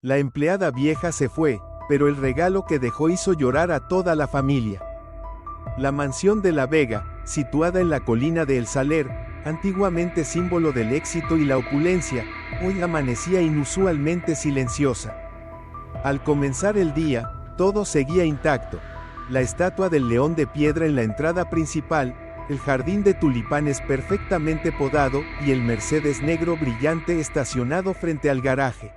La empleada vieja se fue, pero el regalo que dejó hizo llorar a toda la familia. La mansión de La Vega, situada en la colina de El Saler, antiguamente símbolo del éxito y la opulencia, hoy amanecía inusualmente silenciosa. Al comenzar el día, todo seguía intacto. La estatua del león de piedra en la entrada principal, el jardín de tulipanes perfectamente podado y el Mercedes negro brillante estacionado frente al garaje.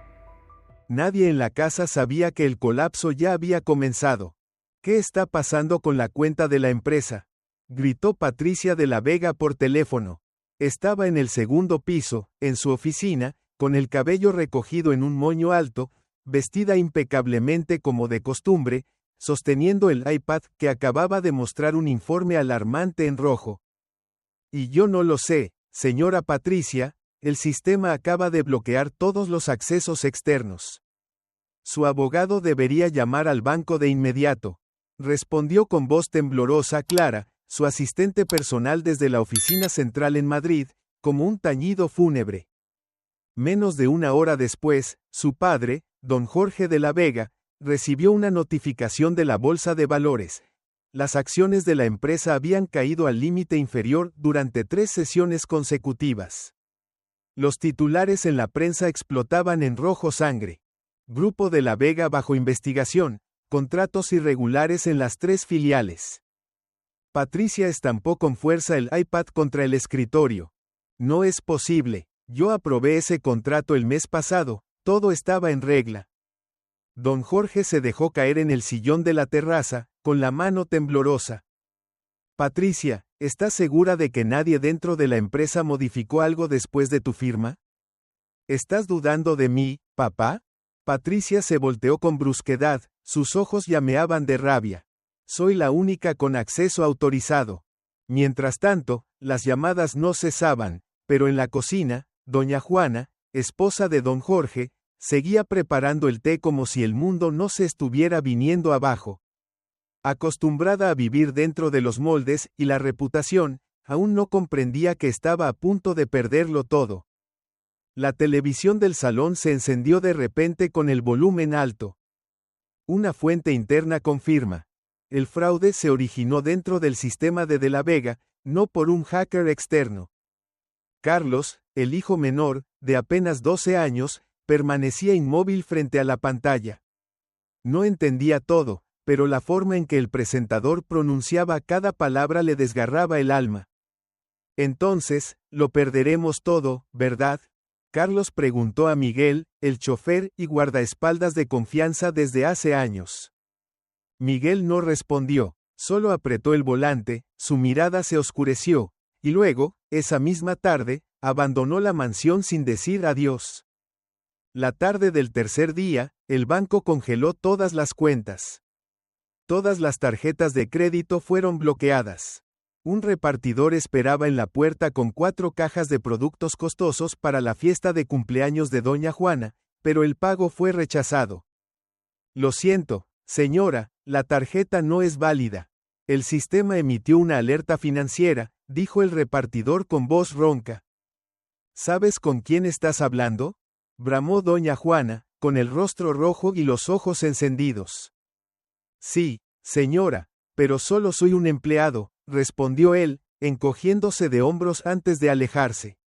Nadie en la casa sabía que el colapso ya había comenzado. ¿Qué está pasando con la cuenta de la empresa?, gritó Patricia de la Vega por teléfono. Estaba en el segundo piso, en su oficina, con el cabello recogido en un moño alto, vestida impecablemente como de costumbre, sosteniendo el iPad que acababa de mostrar un informe alarmante en rojo. Y yo no lo sé, señora Patricia, el sistema acaba de bloquear todos los accesos externos. Su abogado debería llamar al banco de inmediato, respondió con voz temblorosa Clara, su asistente personal desde la oficina central en Madrid, como un tañido fúnebre. Menos de una hora después, su padre, don Jorge de la Vega, recibió una notificación de la Bolsa de Valores. Las acciones de la empresa habían caído al límite inferior durante 3 sesiones consecutivas. Los titulares en la prensa explotaban en rojo sangre. Grupo de la Vega bajo investigación, contratos irregulares en las 3 filiales. Patricia estampó con fuerza el iPad contra el escritorio. No es posible, yo aprobé ese contrato el mes pasado, todo estaba en regla. Don Jorge se dejó caer en el sillón de la terraza, con la mano temblorosa. Patricia, ¿estás segura de que nadie dentro de la empresa modificó algo después de tu firma? ¿Estás dudando de mí, papá? Patricia se volteó con brusquedad, sus ojos llameaban de rabia. Soy la única con acceso autorizado. Mientras tanto, las llamadas no cesaban, pero en la cocina, doña Juana, esposa de don Jorge, seguía preparando el té como si el mundo no se estuviera viniendo abajo. Acostumbrada a vivir dentro de los moldes y la reputación, aún no comprendía que estaba a punto de perderlo todo. La televisión del salón se encendió de repente con el volumen alto. Una fuente interna confirma. El fraude se originó dentro del sistema de la Vega, no por un hacker externo. Carlos, el hijo menor, de apenas 12 años, permanecía inmóvil frente a la pantalla. No entendía todo, pero la forma en que el presentador pronunciaba cada palabra le desgarraba el alma. Entonces, lo perderemos todo, ¿verdad? Carlos preguntó a Miguel, el chofer y guardaespaldas de confianza desde hace años. Miguel no respondió, solo apretó el volante, su mirada se oscureció, y luego, esa misma tarde, abandonó la mansión sin decir adiós. La tarde del tercer día, el banco congeló todas las cuentas. Todas las tarjetas de crédito fueron bloqueadas. Un repartidor esperaba en la puerta con 4 cajas de productos costosos para la fiesta de cumpleaños de doña Juana, pero el pago fue rechazado. Lo siento, señora, la tarjeta no es válida. El sistema emitió una alerta financiera, dijo el repartidor con voz ronca. ¿Sabes con quién estás hablando?, bramó doña Juana, con el rostro rojo y los ojos encendidos. Sí, señora, pero solo soy un empleado, respondió él, encogiéndose de hombros antes de alejarse.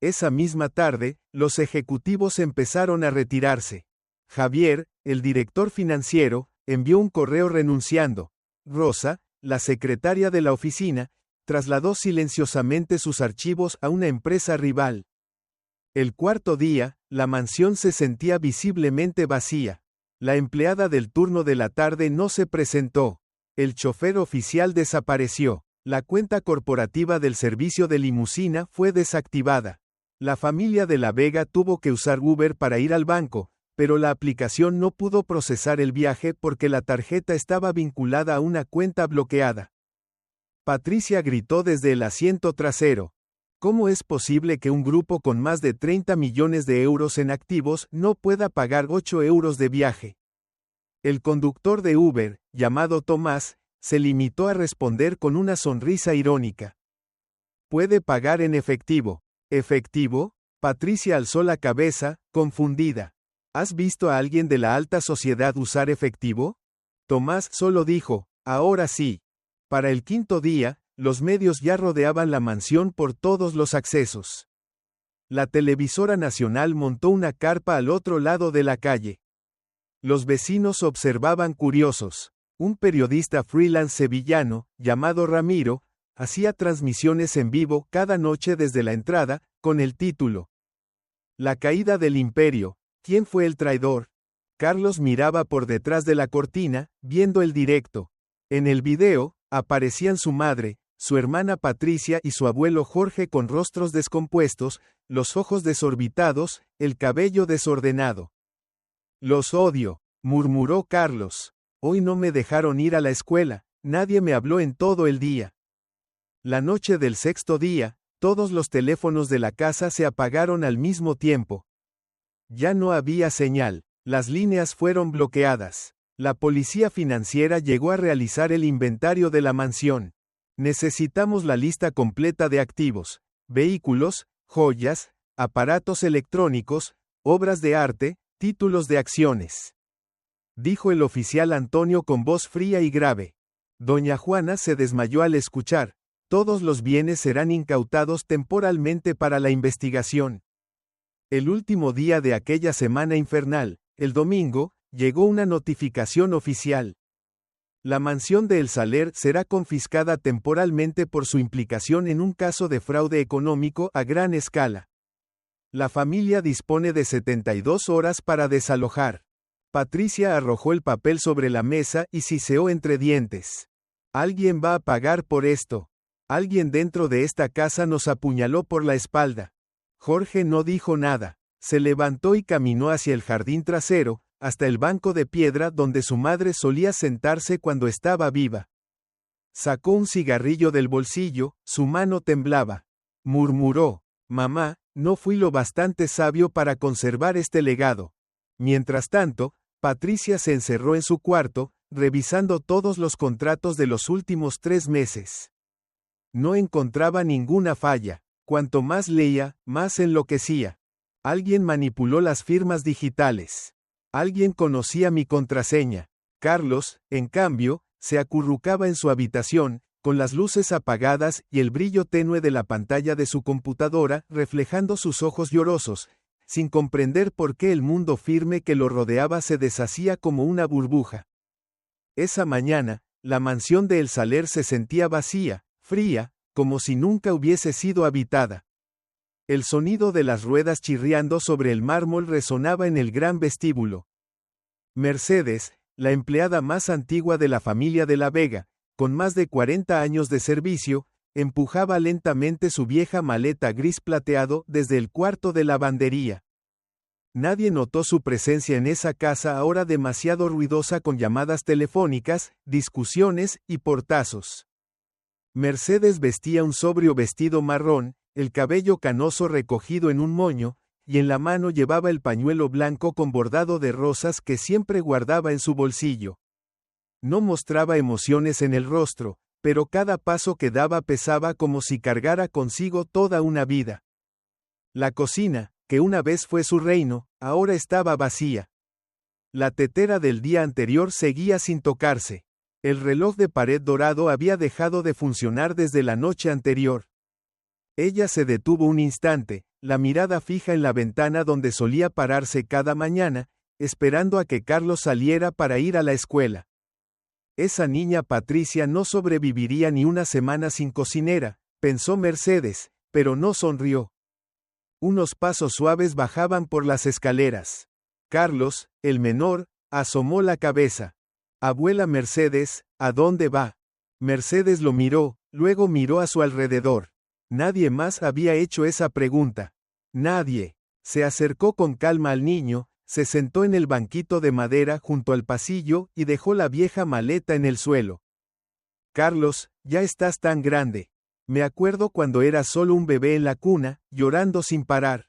Esa misma tarde, los ejecutivos empezaron a retirarse. Javier, el director financiero, envió un correo renunciando. Rosa, la secretaria de la oficina, trasladó silenciosamente sus archivos a una empresa rival. El cuarto día, la mansión se sentía visiblemente vacía. La empleada del turno de la tarde no se presentó. El chofer oficial desapareció. La cuenta corporativa del servicio de limusina fue desactivada. La familia de la Vega tuvo que usar Uber para ir al banco, pero la aplicación no pudo procesar el viaje porque la tarjeta estaba vinculada a una cuenta bloqueada. Patricia gritó desde el asiento trasero. ¿Cómo es posible que un grupo con más de 30 millones de euros en activos no pueda pagar 8 euros de viaje? El conductor de Uber, llamado Tomás, se limitó a responder con una sonrisa irónica. ¿Puede pagar en efectivo? ¿Efectivo? Patricia alzó la cabeza, confundida. ¿Has visto a alguien de la alta sociedad usar efectivo? Tomás solo dijo, ahora sí. Para el quinto día, los medios ya rodeaban la mansión por todos los accesos. La televisora nacional montó una carpa al otro lado de la calle. Los vecinos observaban curiosos. Un periodista freelance sevillano, llamado Ramiro, hacía transmisiones en vivo cada noche desde la entrada, con el título La caída del imperio. ¿Quién fue el traidor? Carlos miraba por detrás de la cortina, viendo el directo. En el video, aparecían su madre, su hermana Patricia y su abuelo Jorge con rostros descompuestos, los ojos desorbitados, el cabello desordenado. Los odio, murmuró Carlos. Hoy no me dejaron ir a la escuela, nadie me habló en todo el día. La noche del sexto día, todos los teléfonos de la casa se apagaron al mismo tiempo. Ya no había señal, las líneas fueron bloqueadas. La policía financiera llegó a realizar el inventario de la mansión. Necesitamos la lista completa de activos, vehículos, joyas, aparatos electrónicos, obras de arte, títulos de acciones. Dijo el oficial Antonio con voz fría y grave. Doña Juana se desmayó al escuchar. Todos los bienes serán incautados temporalmente para la investigación. El último día de aquella semana infernal, el domingo, llegó una notificación oficial. La mansión de El Saler será confiscada temporalmente por su implicación en un caso de fraude económico a gran escala. La familia dispone de 72 horas para desalojar. Patricia arrojó el papel sobre la mesa y siseó entre dientes. Alguien va a pagar por esto. Alguien dentro de esta casa nos apuñaló por la espalda. Jorge no dijo nada. Se levantó y caminó hacia el jardín trasero, hasta el banco de piedra donde su madre solía sentarse cuando estaba viva. Sacó un cigarrillo del bolsillo, su mano temblaba. Murmuró, mamá, no fui lo bastante sabio para conservar este legado. Mientras tanto, Patricia se encerró en su cuarto, revisando todos los contratos de los últimos 3 meses. No encontraba ninguna falla. Cuanto más leía, más enloquecía. Alguien manipuló las firmas digitales. Alguien conocía mi contraseña. Carlos, en cambio, se acurrucaba en su habitación, con las luces apagadas y el brillo tenue de la pantalla de su computadora reflejando sus ojos llorosos, sin comprender por qué el mundo firme que lo rodeaba se deshacía como una burbuja. Esa mañana, la mansión de El Saler se sentía vacía, fría, como si nunca hubiese sido habitada. El sonido de las ruedas chirriando sobre el mármol resonaba en el gran vestíbulo. Mercedes, la empleada más antigua de la familia de la Vega, con más de 40 años de servicio, empujaba lentamente su vieja maleta gris plateado desde el cuarto de lavandería. Nadie notó su presencia en esa casa ahora demasiado ruidosa con llamadas telefónicas, discusiones y portazos. Mercedes vestía un sobrio vestido marrón, el cabello canoso recogido en un moño, y en la mano llevaba el pañuelo blanco con bordado de rosas que siempre guardaba en su bolsillo. No mostraba emociones en el rostro, pero cada paso que daba pesaba como si cargara consigo toda una vida. La cocina, que una vez fue su reino, ahora estaba vacía. La tetera del día anterior seguía sin tocarse. El reloj de pared dorado había dejado de funcionar desde la noche anterior. Ella se detuvo un instante, la mirada fija en la ventana donde solía pararse cada mañana, esperando a que Carlos saliera para ir a la escuela. Esa niña Patricia no sobreviviría ni una semana sin cocinera, pensó Mercedes, pero no sonrió. Unos pasos suaves bajaban por las escaleras. Carlos, el menor, asomó la cabeza. Abuela Mercedes, ¿a dónde va? Mercedes lo miró, luego miró a su alrededor. Nadie más había hecho esa pregunta. Nadie. Se acercó con calma al niño, se sentó en el banquito de madera junto al pasillo y dejó la vieja maleta en el suelo. Carlos, ya estás tan grande. Me acuerdo cuando eras solo un bebé en la cuna, llorando sin parar.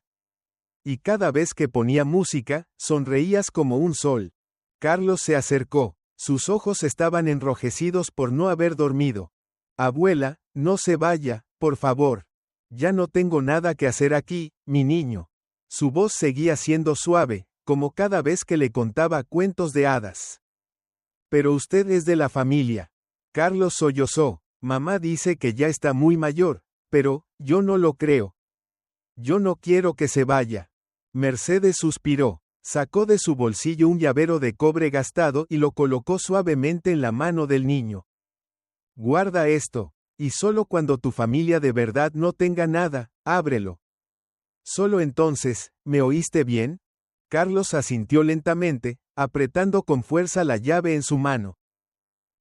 Y cada vez que ponía música, sonreías como un sol. Carlos se acercó. Sus ojos estaban enrojecidos por no haber dormido. Abuela, no se vaya, por favor. Ya no tengo nada que hacer aquí, mi niño. Su voz seguía siendo suave, como cada vez que le contaba cuentos de hadas. Pero usted es de la familia. Carlos sollozó. Mamá dice que ya está muy mayor, pero, yo no lo creo. Yo no quiero que se vaya. Mercedes suspiró. Sacó de su bolsillo un llavero de cobre gastado y lo colocó suavemente en la mano del niño. Guarda esto, y solo cuando tu familia de verdad no tenga nada, ábrelo. Solo entonces, ¿me oíste bien? Carlos asintió lentamente, apretando con fuerza la llave en su mano.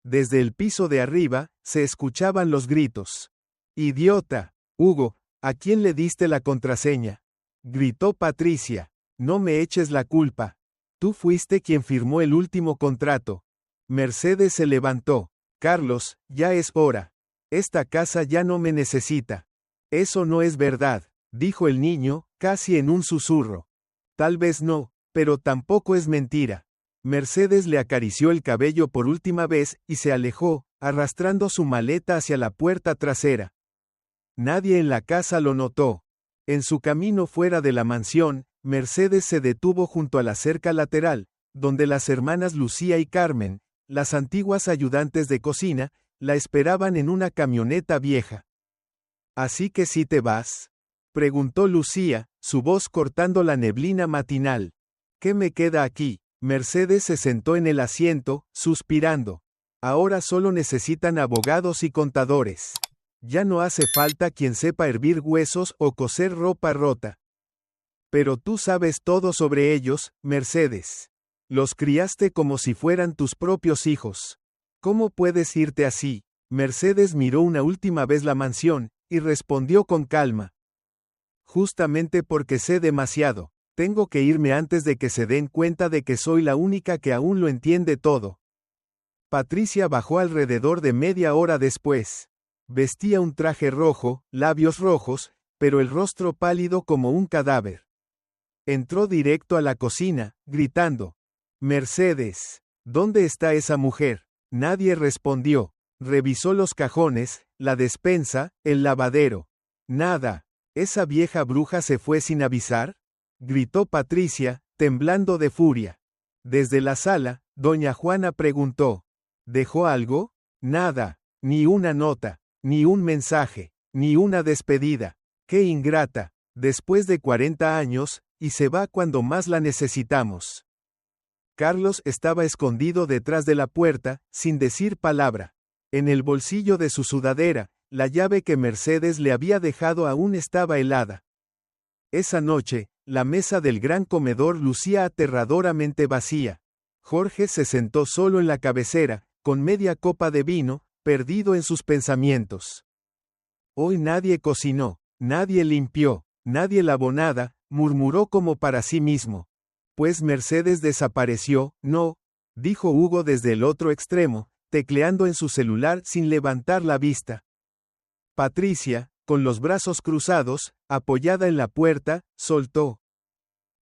Desde el piso de arriba, se escuchaban los gritos. ¡Idiota! Hugo, ¿a quién le diste la contraseña? Gritó Patricia. No me eches la culpa. Tú fuiste quien firmó el último contrato. Mercedes se levantó. Carlos, ya es hora. Esta casa ya no me necesita. Eso no es verdad, dijo el niño, casi en un susurro. Tal vez no, pero tampoco es mentira. Mercedes le acarició el cabello por última vez y se alejó, arrastrando su maleta hacia la puerta trasera. Nadie en la casa lo notó. En su camino fuera de la mansión, Mercedes se detuvo junto a la cerca lateral, donde las hermanas Lucía y Carmen, las antiguas ayudantes de cocina, la esperaban en una camioneta vieja. ¿Así que sí te vas? Preguntó Lucía, su voz cortando la neblina matinal. ¿Qué me queda aquí? Mercedes se sentó en el asiento, suspirando. Ahora solo necesitan abogados y contadores. Ya no hace falta quien sepa hervir huesos o coser ropa rota. Pero tú sabes todo sobre ellos, Mercedes. Los criaste como si fueran tus propios hijos. ¿Cómo puedes irte así? Mercedes miró una última vez la mansión, y respondió con calma. Justamente porque sé demasiado. Tengo que irme antes de que se den cuenta de que soy la única que aún lo entiende todo. Patricia bajó alrededor de media hora después. Vestía un traje rojo, labios rojos, pero el rostro pálido como un cadáver. Entró directo a la cocina, gritando. Mercedes, ¿dónde está esa mujer? Nadie respondió. Revisó los cajones, la despensa, el lavadero. Nada. ¿Esa vieja bruja se fue sin avisar? Gritó Patricia, temblando de furia. Desde la sala, doña Juana preguntó. ¿Dejó algo? Nada. Ni una nota, ni un mensaje, ni una despedida. ¡Qué ingrata! Después de 40 años, y se va cuando más la necesitamos. Carlos estaba escondido detrás de la puerta, sin decir palabra. En el bolsillo de su sudadera, la llave que Mercedes le había dejado aún estaba helada. Esa noche, la mesa del gran comedor lucía aterradoramente vacía. Jorge se sentó solo en la cabecera, con media copa de vino, perdido en sus pensamientos. Hoy nadie cocinó, nadie limpió, nadie lavó nada, murmuró como para sí mismo. Pues Mercedes desapareció, no, dijo Hugo desde el otro extremo, tecleando en su celular sin levantar la vista. Patricia, con los brazos cruzados, apoyada en la puerta, soltó.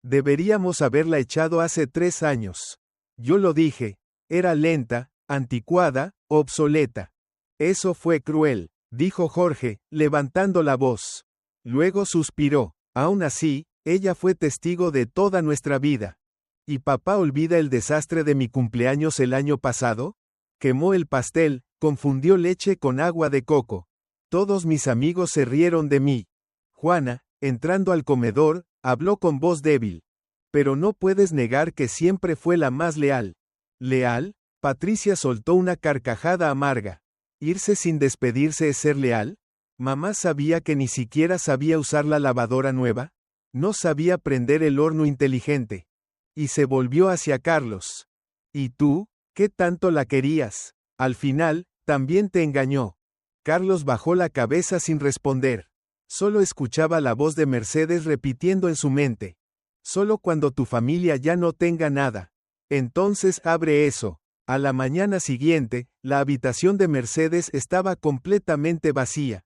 Deberíamos haberla echado hace 3 años. Yo lo dije, era lenta, anticuada, obsoleta. Eso fue cruel, dijo Jorge, levantando la voz. Luego suspiró. Aún así, ella fue testigo de toda nuestra vida. ¿Y papá olvida el desastre de mi cumpleaños el año pasado? Quemó el pastel, confundió leche con agua de coco. Todos mis amigos se rieron de mí. Juana, entrando al comedor, habló con voz débil. Pero no puedes negar que siempre fue la más leal. ¿Leal? Patricia soltó una carcajada amarga. ¿Irse sin despedirse es ser leal? ¿Mamá sabía que ni siquiera sabía usar la lavadora nueva? No sabía prender el horno inteligente. Y se volvió hacia Carlos. ¿Y tú? ¿Qué tanto la querías? Al final, también te engañó. Carlos bajó la cabeza sin responder. Solo escuchaba la voz de Mercedes repitiendo en su mente. Solo cuando tu familia ya no tenga nada. Entonces abre eso. A la mañana siguiente, la habitación de Mercedes estaba completamente vacía.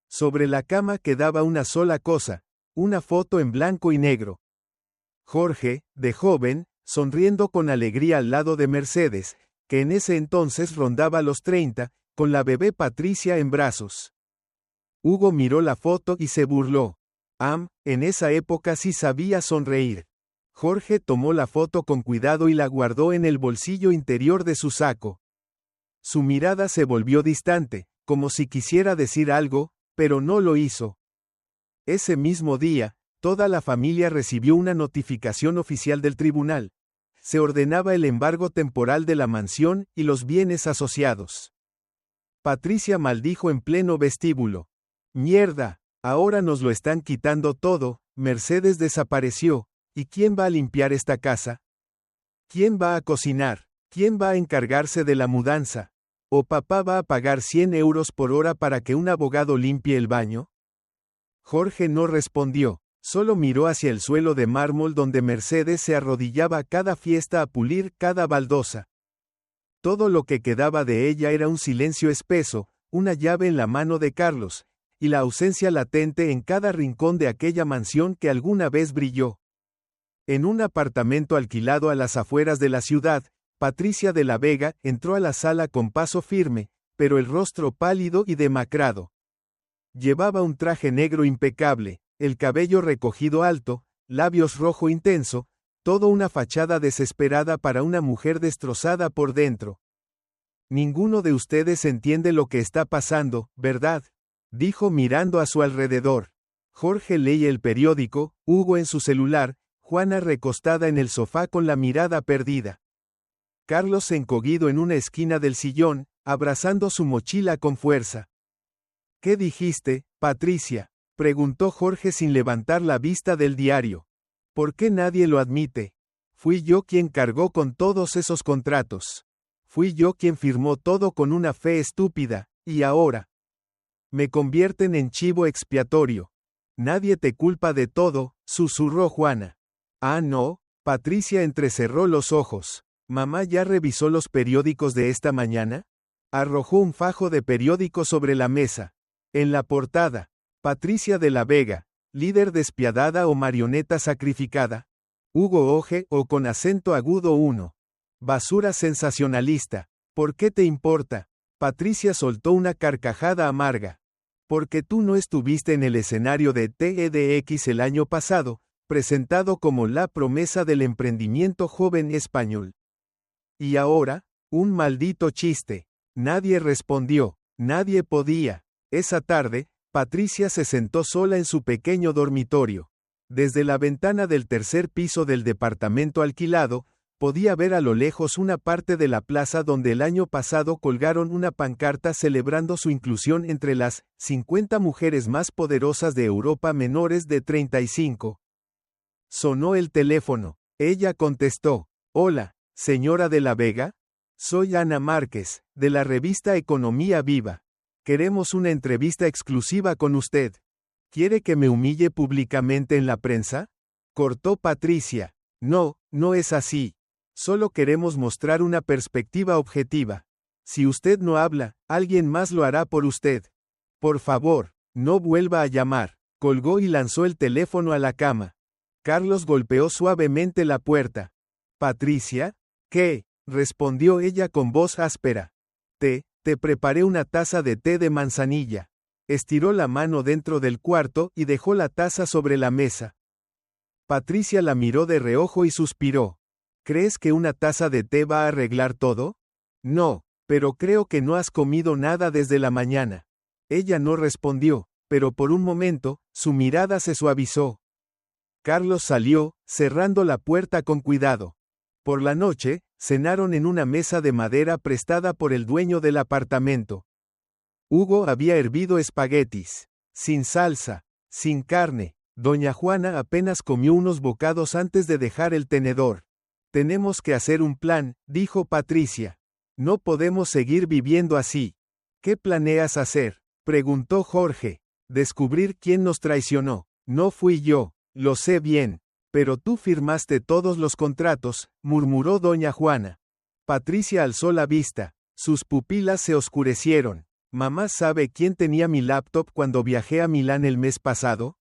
Sobre la cama quedaba una sola cosa, una foto en blanco y negro. Jorge, de joven, sonriendo con alegría al lado de Mercedes, que en ese entonces rondaba los 30, con la bebé Patricia en brazos. Hugo miró la foto y se burló. En esa época sí sabía sonreír. Jorge tomó la foto con cuidado y la guardó en el bolsillo interior de su saco. Su mirada se volvió distante, como si quisiera decir algo, pero no lo hizo. Ese mismo día, toda la familia recibió una notificación oficial del tribunal. Se ordenaba el embargo temporal de la mansión y los bienes asociados. Patricia maldijo en pleno vestíbulo. Mierda, ahora nos lo están quitando todo. Mercedes desapareció. ¿Y quién va a limpiar esta casa? ¿Quién va a cocinar? ¿Quién va a encargarse de la mudanza? ¿O papá va a pagar 100 euros por hora para que un abogado limpie el baño? Jorge no respondió, solo miró hacia el suelo de mármol donde Mercedes se arrodillaba a cada fiesta a pulir cada baldosa. Todo lo que quedaba de ella era un silencio espeso, una llave en la mano de Carlos, y la ausencia latente en cada rincón de aquella mansión que alguna vez brilló. En un apartamento alquilado a las afueras de la ciudad, Patricia de la Vega entró a la sala con paso firme, pero el rostro pálido y demacrado. Llevaba un traje negro impecable, el cabello recogido alto, labios rojo intenso, todo una fachada desesperada para una mujer destrozada por dentro. Ninguno de ustedes entiende lo que está pasando, ¿verdad?, dijo mirando a su alrededor. Jorge leía el periódico, Hugo en su celular, Juana recostada en el sofá con la mirada perdida. Carlos encogido en una esquina del sillón, abrazando su mochila con fuerza. ¿Qué dijiste, Patricia?, preguntó Jorge sin levantar la vista del diario. ¿Por qué nadie lo admite? Fui yo quien cargó con todos esos contratos. Fui yo quien firmó todo con una fe estúpida, y ahora me convierten en chivo expiatorio. Nadie te culpa de todo, susurró Juana. Ah, no, Patricia entrecerró los ojos. ¿Mamá ya revisó los periódicos de esta mañana? Arrojó un fajo de periódicos sobre la mesa. En la portada, Patricia de la Vega, líder despiadada o marioneta sacrificada. Hugo Oge o con acento agudo 1. Basura sensacionalista. ¿Por qué te importa? Patricia soltó una carcajada amarga. Porque tú no estuviste en el escenario de TEDx el año pasado, presentado como la promesa del emprendimiento joven español. Y ahora, un maldito chiste. Nadie respondió, nadie podía. Esa tarde, Patricia se sentó sola en su pequeño dormitorio. Desde la ventana del tercer piso del departamento alquilado, podía ver a lo lejos una parte de la plaza donde el año pasado colgaron una pancarta celebrando su inclusión entre las 50 mujeres más poderosas de Europa menores de 35. Sonó el teléfono. Ella contestó. Hola, señora de la Vega. Soy Ana Márquez, de la revista Economía Viva. Queremos una entrevista exclusiva con usted. ¿Quiere que me humille públicamente en la prensa? Cortó Patricia. No, no es así. Solo queremos mostrar una perspectiva objetiva. Si usted no habla, alguien más lo hará por usted. Por favor, no vuelva a llamar. Colgó y lanzó el teléfono a la cama. Carlos golpeó suavemente la puerta. ¿Patricia? ¿Qué?, respondió ella con voz áspera. Te preparé una taza de té de manzanilla. Estiró la mano dentro del cuarto y dejó la taza sobre la mesa. Patricia la miró de reojo y suspiró. ¿Crees que una taza de té va a arreglar todo? No, pero creo que no has comido nada desde la mañana. Ella no respondió, pero por un momento, su mirada se suavizó. Carlos salió, cerrando la puerta con cuidado. Por la noche, cenaron en una mesa de madera prestada por el dueño del apartamento. Hugo había hervido espaguetis, sin salsa, sin carne. Doña Juana apenas comió unos bocados antes de dejar el tenedor. Tenemos que hacer un plan, dijo Patricia. No podemos seguir viviendo así. ¿Qué planeas hacer?, preguntó Jorge. Descubrir quién nos traicionó. No fui yo, lo sé bien. Pero tú firmaste todos los contratos, murmuró doña Juana. Patricia alzó la vista. Sus pupilas se oscurecieron. ¿Mamá sabe quién tenía mi laptop cuando viajé a Milán el mes pasado?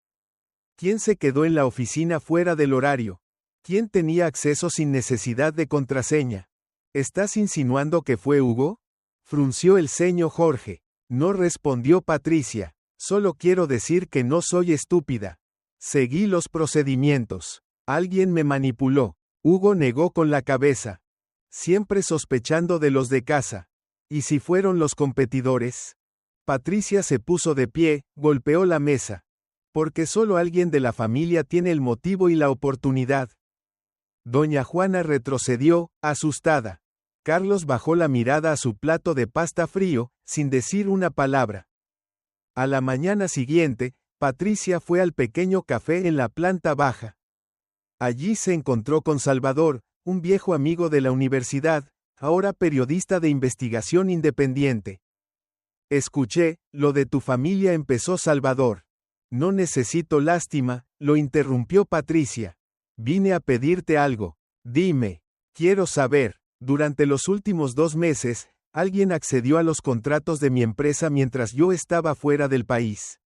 ¿Quién se quedó en la oficina fuera del horario? ¿Quién tenía acceso sin necesidad de contraseña? ¿Estás insinuando que fue Hugo? Frunció el ceño Jorge. No respondió Patricia. Solo quiero decir que no soy estúpida. Seguí los procedimientos. Alguien me manipuló. Hugo negó con la cabeza. Siempre sospechando de los de casa. ¿Y si fueron los competidores? Patricia se puso de pie, golpeó la mesa. Porque solo alguien de la familia tiene el motivo y la oportunidad. Doña Juana retrocedió, asustada. Carlos bajó la mirada a su plato de pasta frío, sin decir una palabra. A la mañana siguiente, Patricia fue al pequeño café en la planta baja. Allí se encontró con Salvador, un viejo amigo de la universidad, ahora periodista de investigación independiente. Escuché, lo de tu familia, empezó Salvador. No necesito lástima, lo interrumpió Patricia. Vine a pedirte algo. Dime. Quiero saber. Durante los últimos 2 meses, alguien accedió a los contratos de mi empresa mientras yo estaba fuera del país.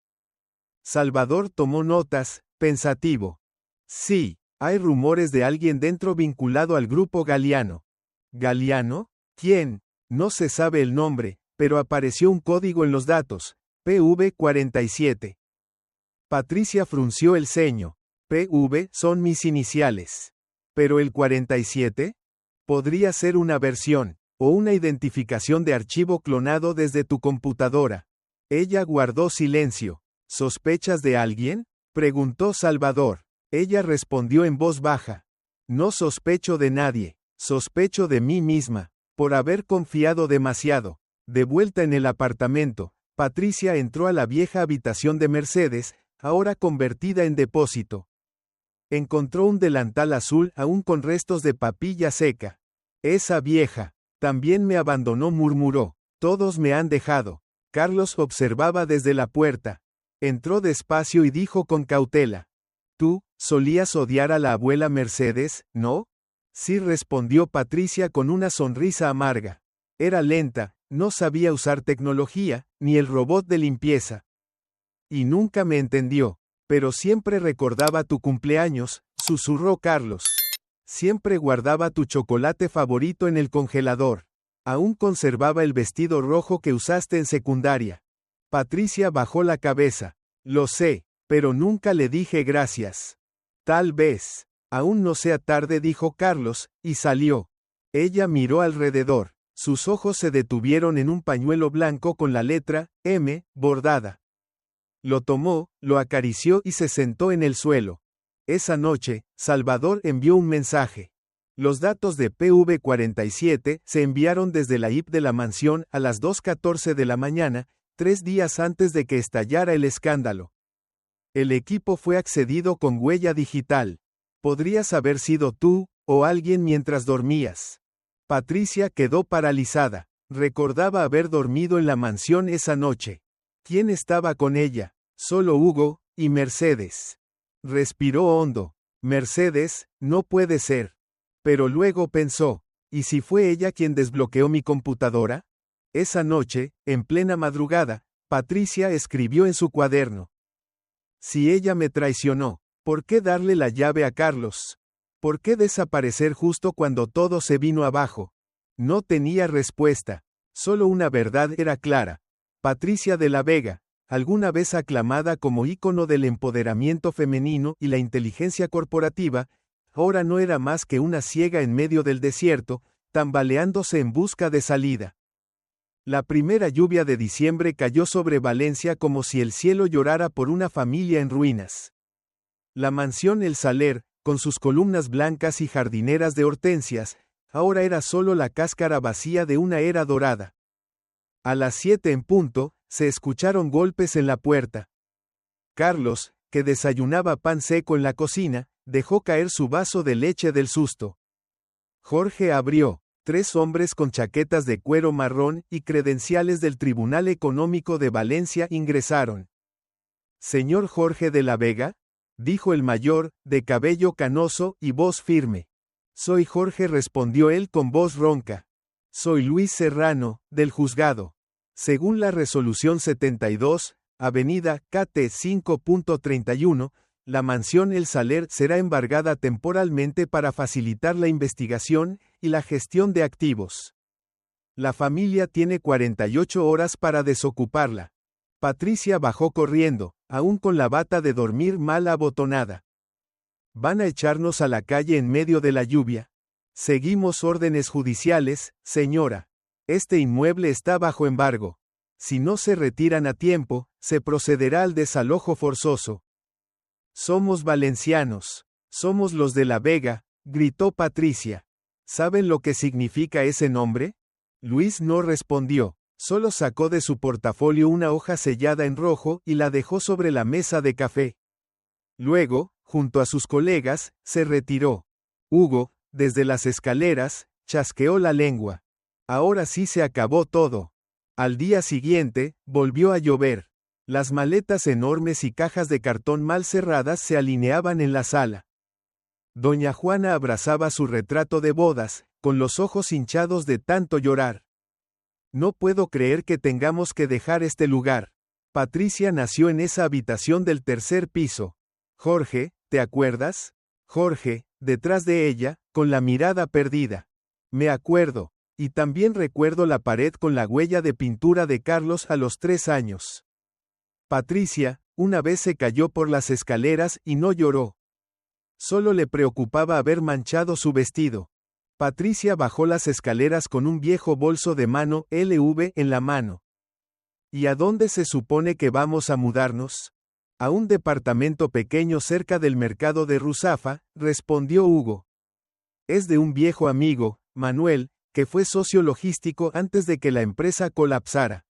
Salvador tomó notas, pensativo. Sí, hay rumores de alguien dentro vinculado al grupo Galiano. ¿Galiano? ¿Quién? No se sabe el nombre, pero apareció un código en los datos, PV47. Patricia frunció el ceño. PV son mis iniciales. ¿Pero el 47? Podría ser una versión, o una identificación de archivo clonado desde tu computadora. Ella guardó silencio. ¿Sospechas de alguien?, preguntó Salvador. Ella respondió en voz baja. No sospecho de nadie, sospecho de mí misma, por haber confiado demasiado. De vuelta en el apartamento, Patricia entró a la vieja habitación de Mercedes, ahora convertida en depósito. Encontró un delantal azul aún con restos de papilla seca. Esa vieja, también me abandonó, murmuró. Todos me han dejado. Carlos observaba desde la puerta. Entró despacio y dijo con cautela. Tú, solías odiar a la abuela Mercedes, ¿no? Sí, respondió Patricia con una sonrisa amarga. Era lenta, no sabía usar tecnología, ni el robot de limpieza. Y nunca me entendió. Pero siempre recordaba tu cumpleaños, susurró Carlos. Siempre guardaba tu chocolate favorito en el congelador. Aún conservaba el vestido rojo que usaste en secundaria. Patricia bajó la cabeza. Lo sé, pero nunca le dije gracias. Tal vez. Aún no sea tarde, dijo Carlos, y salió. Ella miró alrededor. Sus ojos se detuvieron en un pañuelo blanco con la letra M bordada. Lo tomó, lo acarició y se sentó en el suelo. Esa noche, Salvador envió un mensaje. Los datos de PV47 se enviaron desde la IP de la mansión a las 2:14 de la mañana, 3 días antes de que estallara el escándalo. El equipo fue accedido con huella digital. Podrías haber sido tú, o alguien mientras dormías. Patricia quedó paralizada. Recordaba haber dormido en la mansión esa noche. ¿Quién estaba con ella? Solo Hugo, y Mercedes. Respiró hondo. Mercedes, no puede ser. Pero luego pensó, ¿y si fue ella quien desbloqueó mi computadora? Esa noche, en plena madrugada, Patricia escribió en su cuaderno. Si ella me traicionó, ¿por qué darle la llave a Carlos? ¿Por qué desaparecer justo cuando todo se vino abajo? No tenía respuesta. Solo una verdad era clara. Patricia de la Vega, alguna vez aclamada como ícono del empoderamiento femenino y la inteligencia corporativa, ahora no era más que una ciega en medio del desierto, tambaleándose en busca de salida. La primera lluvia de diciembre cayó sobre Valencia como si el cielo llorara por una familia en ruinas. La mansión El Saler, con sus columnas blancas y jardineras de hortensias, ahora era solo la cáscara vacía de una era dorada. A las 7 en punto, se escucharon golpes en la puerta. Carlos, que desayunaba pan seco en la cocina, dejó caer su vaso de leche del susto. Jorge abrió. 3 hombres con chaquetas de cuero marrón y credenciales del Tribunal Económico de Valencia ingresaron. «¿Señor Jorge de la Vega?», dijo el mayor, de cabello canoso y voz firme. «Soy Jorge», respondió él con voz ronca. «Soy Luis Serrano, del juzgado. Según la resolución 72, Avenida KT 5.31, la mansión El Saler será embargada temporalmente para facilitar la investigación y la gestión de activos. La familia tiene 48 horas para desocuparla». Patricia bajó corriendo, aún con la bata de dormir mal abotonada. ¿Van a echarnos a la calle en medio de la lluvia? Seguimos órdenes judiciales, señora. Este inmueble está bajo embargo. Si no se retiran a tiempo, se procederá al desalojo forzoso. Somos valencianos. Somos los de La Vega, gritó Patricia. ¿Saben lo que significa ese nombre? Luis no respondió. Solo sacó de su portafolio una hoja sellada en rojo y la dejó sobre la mesa de café. Luego, junto a sus colegas, se retiró. Hugo, desde las escaleras, chasqueó la lengua. Ahora sí se acabó todo. Al día siguiente, volvió a llover. Las maletas enormes y cajas de cartón mal cerradas se alineaban en la sala. Doña Juana abrazaba su retrato de bodas, con los ojos hinchados de tanto llorar. No puedo creer que tengamos que dejar este lugar. Patricia nació en esa habitación del tercer piso. Jorge, ¿te acuerdas? Jorge, detrás de ella, con la mirada perdida. Me acuerdo. Y también recuerdo la pared con la huella de pintura de Carlos a los 3 años. Patricia, una vez se cayó por las escaleras y no lloró. Solo le preocupaba haber manchado su vestido. Patricia bajó las escaleras con un viejo bolso de mano LV en la mano. ¿Y a dónde se supone que vamos a mudarnos? A un departamento pequeño cerca del mercado de Ruzafa, respondió Hugo. Es de un viejo amigo, Manuel, que fue socio logístico antes de que la empresa colapsara.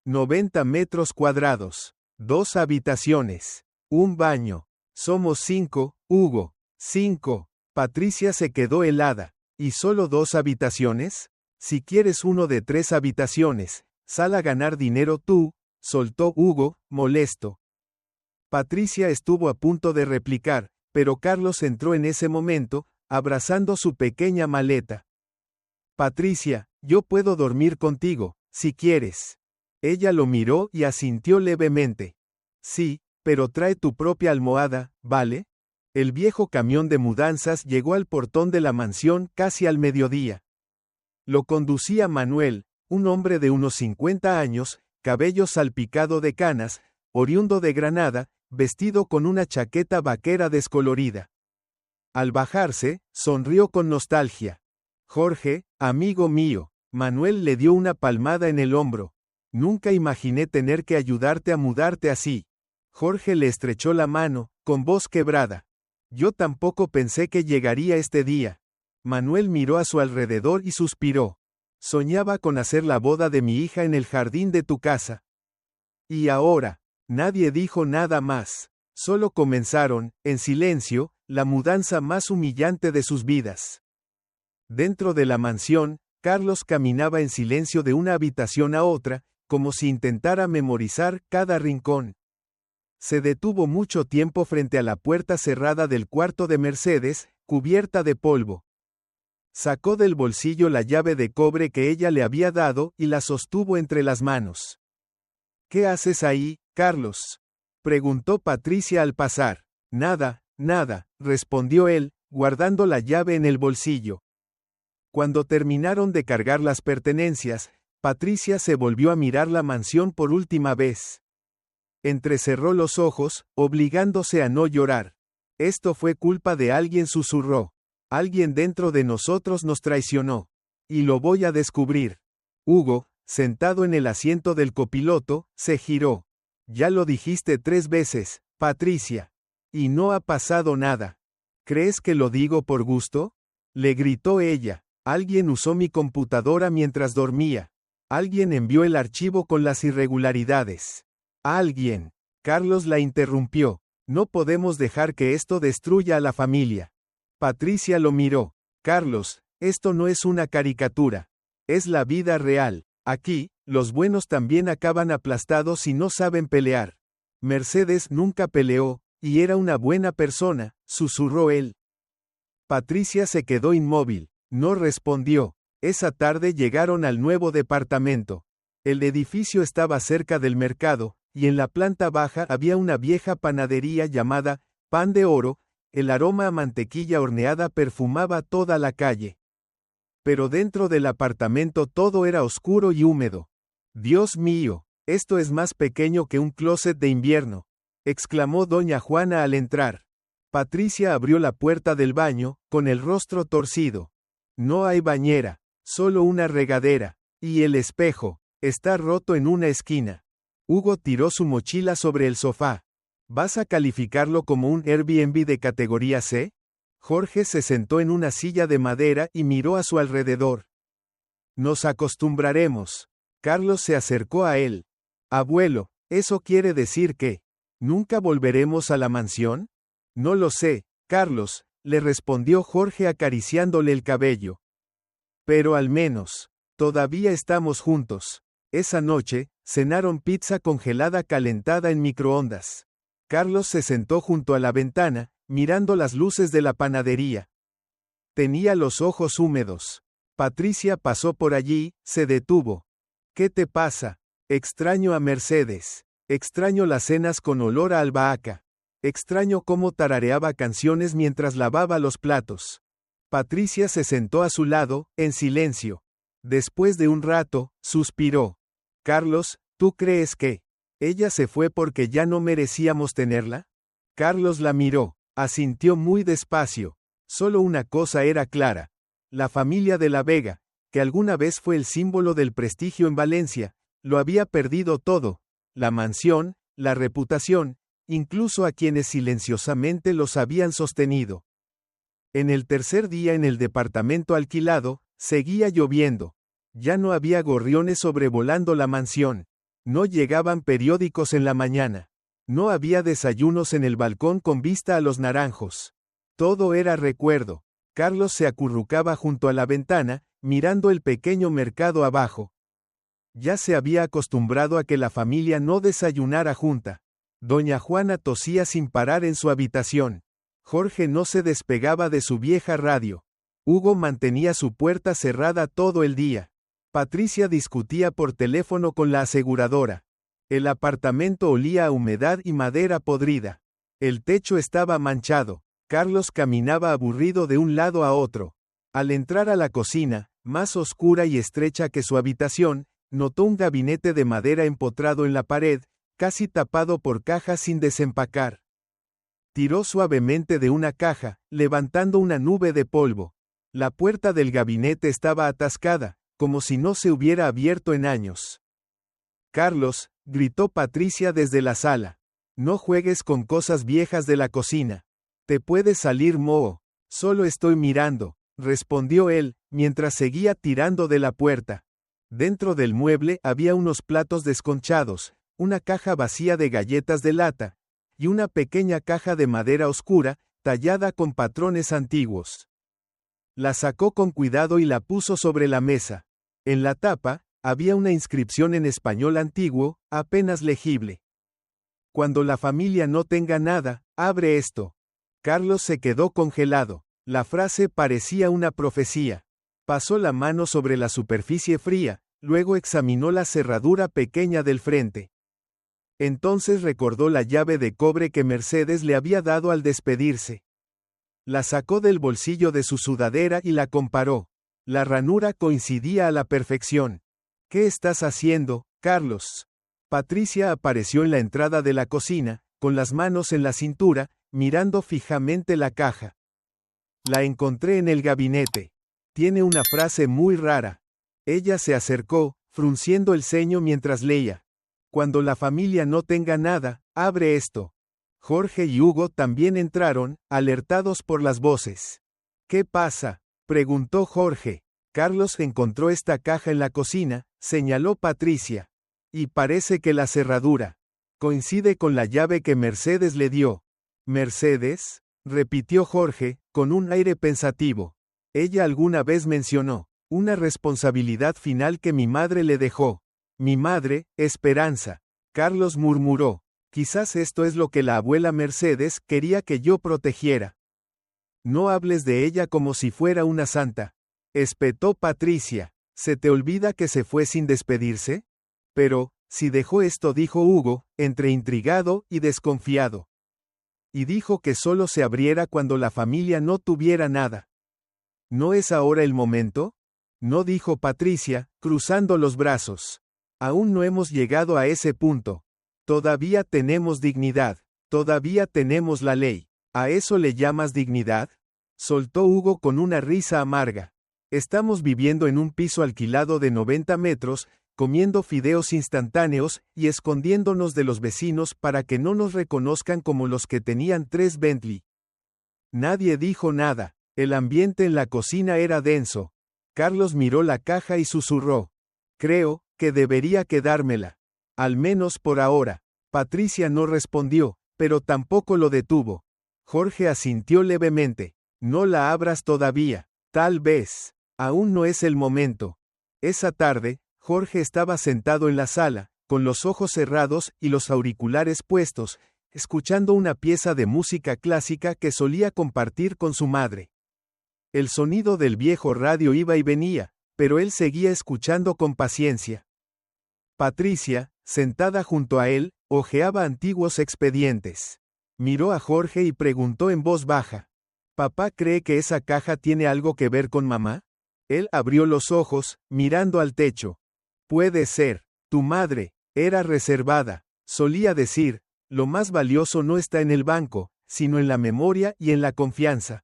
90 metros cuadrados, 2 habitaciones, un baño. Somos 5, Hugo. 5. Patricia se quedó helada. ¿Y solo 2 habitaciones? Si quieres uno de 3 habitaciones, sal a ganar dinero tú, soltó Hugo, molesto. Patricia estuvo a punto de replicar, pero Carlos entró en ese momento, abrazando su pequeña maleta. Patricia, yo puedo dormir contigo, si quieres. Ella lo miró y asintió levemente. Sí, pero trae tu propia almohada, ¿vale? El viejo camión de mudanzas llegó al portón de la mansión casi al mediodía. Lo conducía Manuel, un hombre de unos 50 años, cabello salpicado de canas, oriundo de Granada, vestido con una chaqueta vaquera descolorida. Al bajarse, sonrió con nostalgia. Jorge, amigo mío, Manuel le dio una palmada en el hombro. Nunca imaginé tener que ayudarte a mudarte así. Jorge le estrechó la mano, con voz quebrada. Yo tampoco pensé que llegaría este día. Manuel miró a su alrededor y suspiró. Soñaba con hacer la boda de mi hija en el jardín de tu casa. Y ahora, nadie dijo nada más. Solo comenzaron, en silencio, la mudanza más humillante de sus vidas. Dentro de la mansión, Carlos caminaba en silencio de una habitación a otra, como si intentara memorizar cada rincón. Se detuvo mucho tiempo frente a la puerta cerrada del cuarto de Mercedes, cubierta de polvo. Sacó del bolsillo la llave de cobre que ella le había dado y la sostuvo entre las manos. ¿Qué haces ahí, Carlos?, preguntó Patricia al pasar. Nada, respondió él, guardando la llave en el bolsillo. Cuando terminaron de cargar las pertenencias, Patricia se volvió a mirar la mansión por última vez. Entrecerró los ojos, obligándose a no llorar. Esto fue culpa de alguien, susurró. Alguien dentro de nosotros nos traicionó. Y lo voy a descubrir. Hugo, sentado en el asiento del copiloto, se giró. Ya lo dijiste 3 veces, Patricia. Y no ha pasado nada. ¿Crees que lo digo por gusto? Le gritó ella. Alguien usó mi computadora mientras dormía. Alguien envió el archivo con las irregularidades. Alguien. Carlos la interrumpió. No podemos dejar que esto destruya a la familia. Patricia lo miró. Carlos, esto no es una caricatura. Es la vida real. Aquí, los buenos también acaban aplastados y no saben pelear. Mercedes nunca peleó, y era una buena persona, susurró él. Patricia se quedó inmóvil. No respondió. Esa tarde llegaron al nuevo departamento. El edificio estaba cerca del mercado, y en la planta baja había una vieja panadería llamada Pan de Oro. El aroma a mantequilla horneada perfumaba toda la calle. Pero dentro del apartamento todo era oscuro y húmedo. Dios mío, esto es más pequeño que un closet de invierno, exclamó doña Juana al entrar. Patricia abrió la puerta del baño, con el rostro torcido. No hay bañera, solo una regadera, y el espejo está roto en una esquina. Hugo tiró su mochila sobre el sofá. ¿Vas a calificarlo como un Airbnb de categoría C? Jorge se sentó en una silla de madera y miró a su alrededor. Nos acostumbraremos. Carlos se acercó a él. Abuelo, ¿eso quiere decir que nunca volveremos a la mansión? No lo sé, Carlos, le respondió Jorge acariciándole el cabello. Pero al menos, todavía estamos juntos. Esa noche, cenaron pizza congelada calentada en microondas. Carlos se sentó junto a la ventana, mirando las luces de la panadería. Tenía los ojos húmedos. Patricia pasó por allí, se detuvo. ¿Qué te pasa? Extraño a Mercedes. Extraño las cenas con olor a albahaca. Extraño cómo tarareaba canciones mientras lavaba los platos. Patricia se sentó a su lado, en silencio. Después de un rato, suspiró. Carlos, ¿tú crees que ella se fue porque ya no merecíamos tenerla? Carlos la miró, asintió muy despacio. Solo una cosa era clara. La familia de la Vega, que alguna vez fue el símbolo del prestigio en Valencia, lo había perdido todo. La mansión, la reputación, incluso a quienes silenciosamente los habían sostenido. En el tercer día en el departamento alquilado, seguía lloviendo. Ya no había gorriones sobrevolando la mansión. No llegaban periódicos en la mañana. No había desayunos en el balcón con vista a los naranjos. Todo era recuerdo. Carlos se acurrucaba junto a la ventana, mirando el pequeño mercado abajo. Ya se había acostumbrado a que la familia no desayunara junta. Doña Juana tosía sin parar en su habitación. Jorge no se despegaba de su vieja radio. Hugo mantenía su puerta cerrada todo el día. Patricia discutía por teléfono con la aseguradora. El apartamento olía a humedad y madera podrida. El techo estaba manchado. Carlos caminaba aburrido de un lado a otro. Al entrar a la cocina, más oscura y estrecha que su habitación, notó un gabinete de madera empotrado en la pared, casi tapado por cajas sin desempacar. Tiró suavemente de una caja, levantando una nube de polvo. La puerta del gabinete estaba atascada, como si no se hubiera abierto en años. Carlos, gritó Patricia desde la sala. No juegues con cosas viejas de la cocina. Te puede salir moho. Solo estoy mirando, respondió él, mientras seguía tirando de la puerta. Dentro del mueble había unos platos desconchados, una caja vacía de galletas de lata, y una pequeña caja de madera oscura, tallada con patrones antiguos. La sacó con cuidado y la puso sobre la mesa. En la tapa, había una inscripción en español antiguo, apenas legible. Cuando la familia no tenga nada, abre esto. Carlos se quedó congelado. La frase parecía una profecía. Pasó la mano sobre la superficie fría, luego examinó la cerradura pequeña del frente. Entonces recordó la llave de cobre que Mercedes le había dado al despedirse. La sacó del bolsillo de su sudadera y la comparó. La ranura coincidía a la perfección. ¿Qué estás haciendo, Carlos? Patricia apareció en la entrada de la cocina, con las manos en la cintura, mirando fijamente la caja. La encontré en el gabinete. Tiene una frase muy rara. Ella se acercó, frunciendo el ceño mientras leía. Cuando la familia no tenga nada, abre esto. Jorge y Hugo también entraron, alertados por las voces. ¿Qué pasa?, preguntó Jorge. Carlos encontró esta caja en la cocina, señaló Patricia. Y parece que la cerradura coincide con la llave que Mercedes le dio. ¿Mercedes?, repitió Jorge, con un aire pensativo. Ella alguna vez mencionó una responsabilidad final que mi madre le dejó. Mi madre, Esperanza. Carlos murmuró. Quizás esto es lo que la abuela Mercedes quería que yo protegiera. No hables de ella como si fuera una santa, espetó Patricia. ¿Se te olvida que se fue sin despedirse? Pero, si dejó esto, dijo Hugo, entre intrigado y desconfiado. Y dijo que solo se abriera cuando la familia no tuviera nada. ¿No es ahora el momento?, no dijo Patricia, cruzando los brazos. Aún no hemos llegado a ese punto. Todavía tenemos dignidad. Todavía tenemos la ley. ¿A eso le llamas dignidad? Soltó Hugo con una risa amarga. Estamos viviendo en un piso alquilado de 90 metros, comiendo fideos instantáneos y escondiéndonos de los vecinos para que no nos reconozcan como los que tenían 3 Bentley. Nadie dijo nada. El ambiente en la cocina era denso. Carlos miró la caja y susurró. Creo que debería quedármela. Al menos por ahora. Patricia no respondió, pero tampoco lo detuvo. Jorge asintió levemente. No la abras todavía. Tal vez. Aún no es el momento. Esa tarde, Jorge estaba sentado en la sala, con los ojos cerrados y los auriculares puestos, escuchando una pieza de música clásica que solía compartir con su madre. El sonido del viejo radio iba y venía, pero él seguía escuchando con paciencia. Patricia, sentada junto a él, hojeaba antiguos expedientes. Miró a Jorge y preguntó en voz baja. ¿Papá cree que esa caja tiene algo que ver con mamá? Él abrió los ojos, mirando al techo. Puede ser. Tu madre era reservada. Solía decir, lo más valioso no está en el banco, sino en la memoria y en la confianza.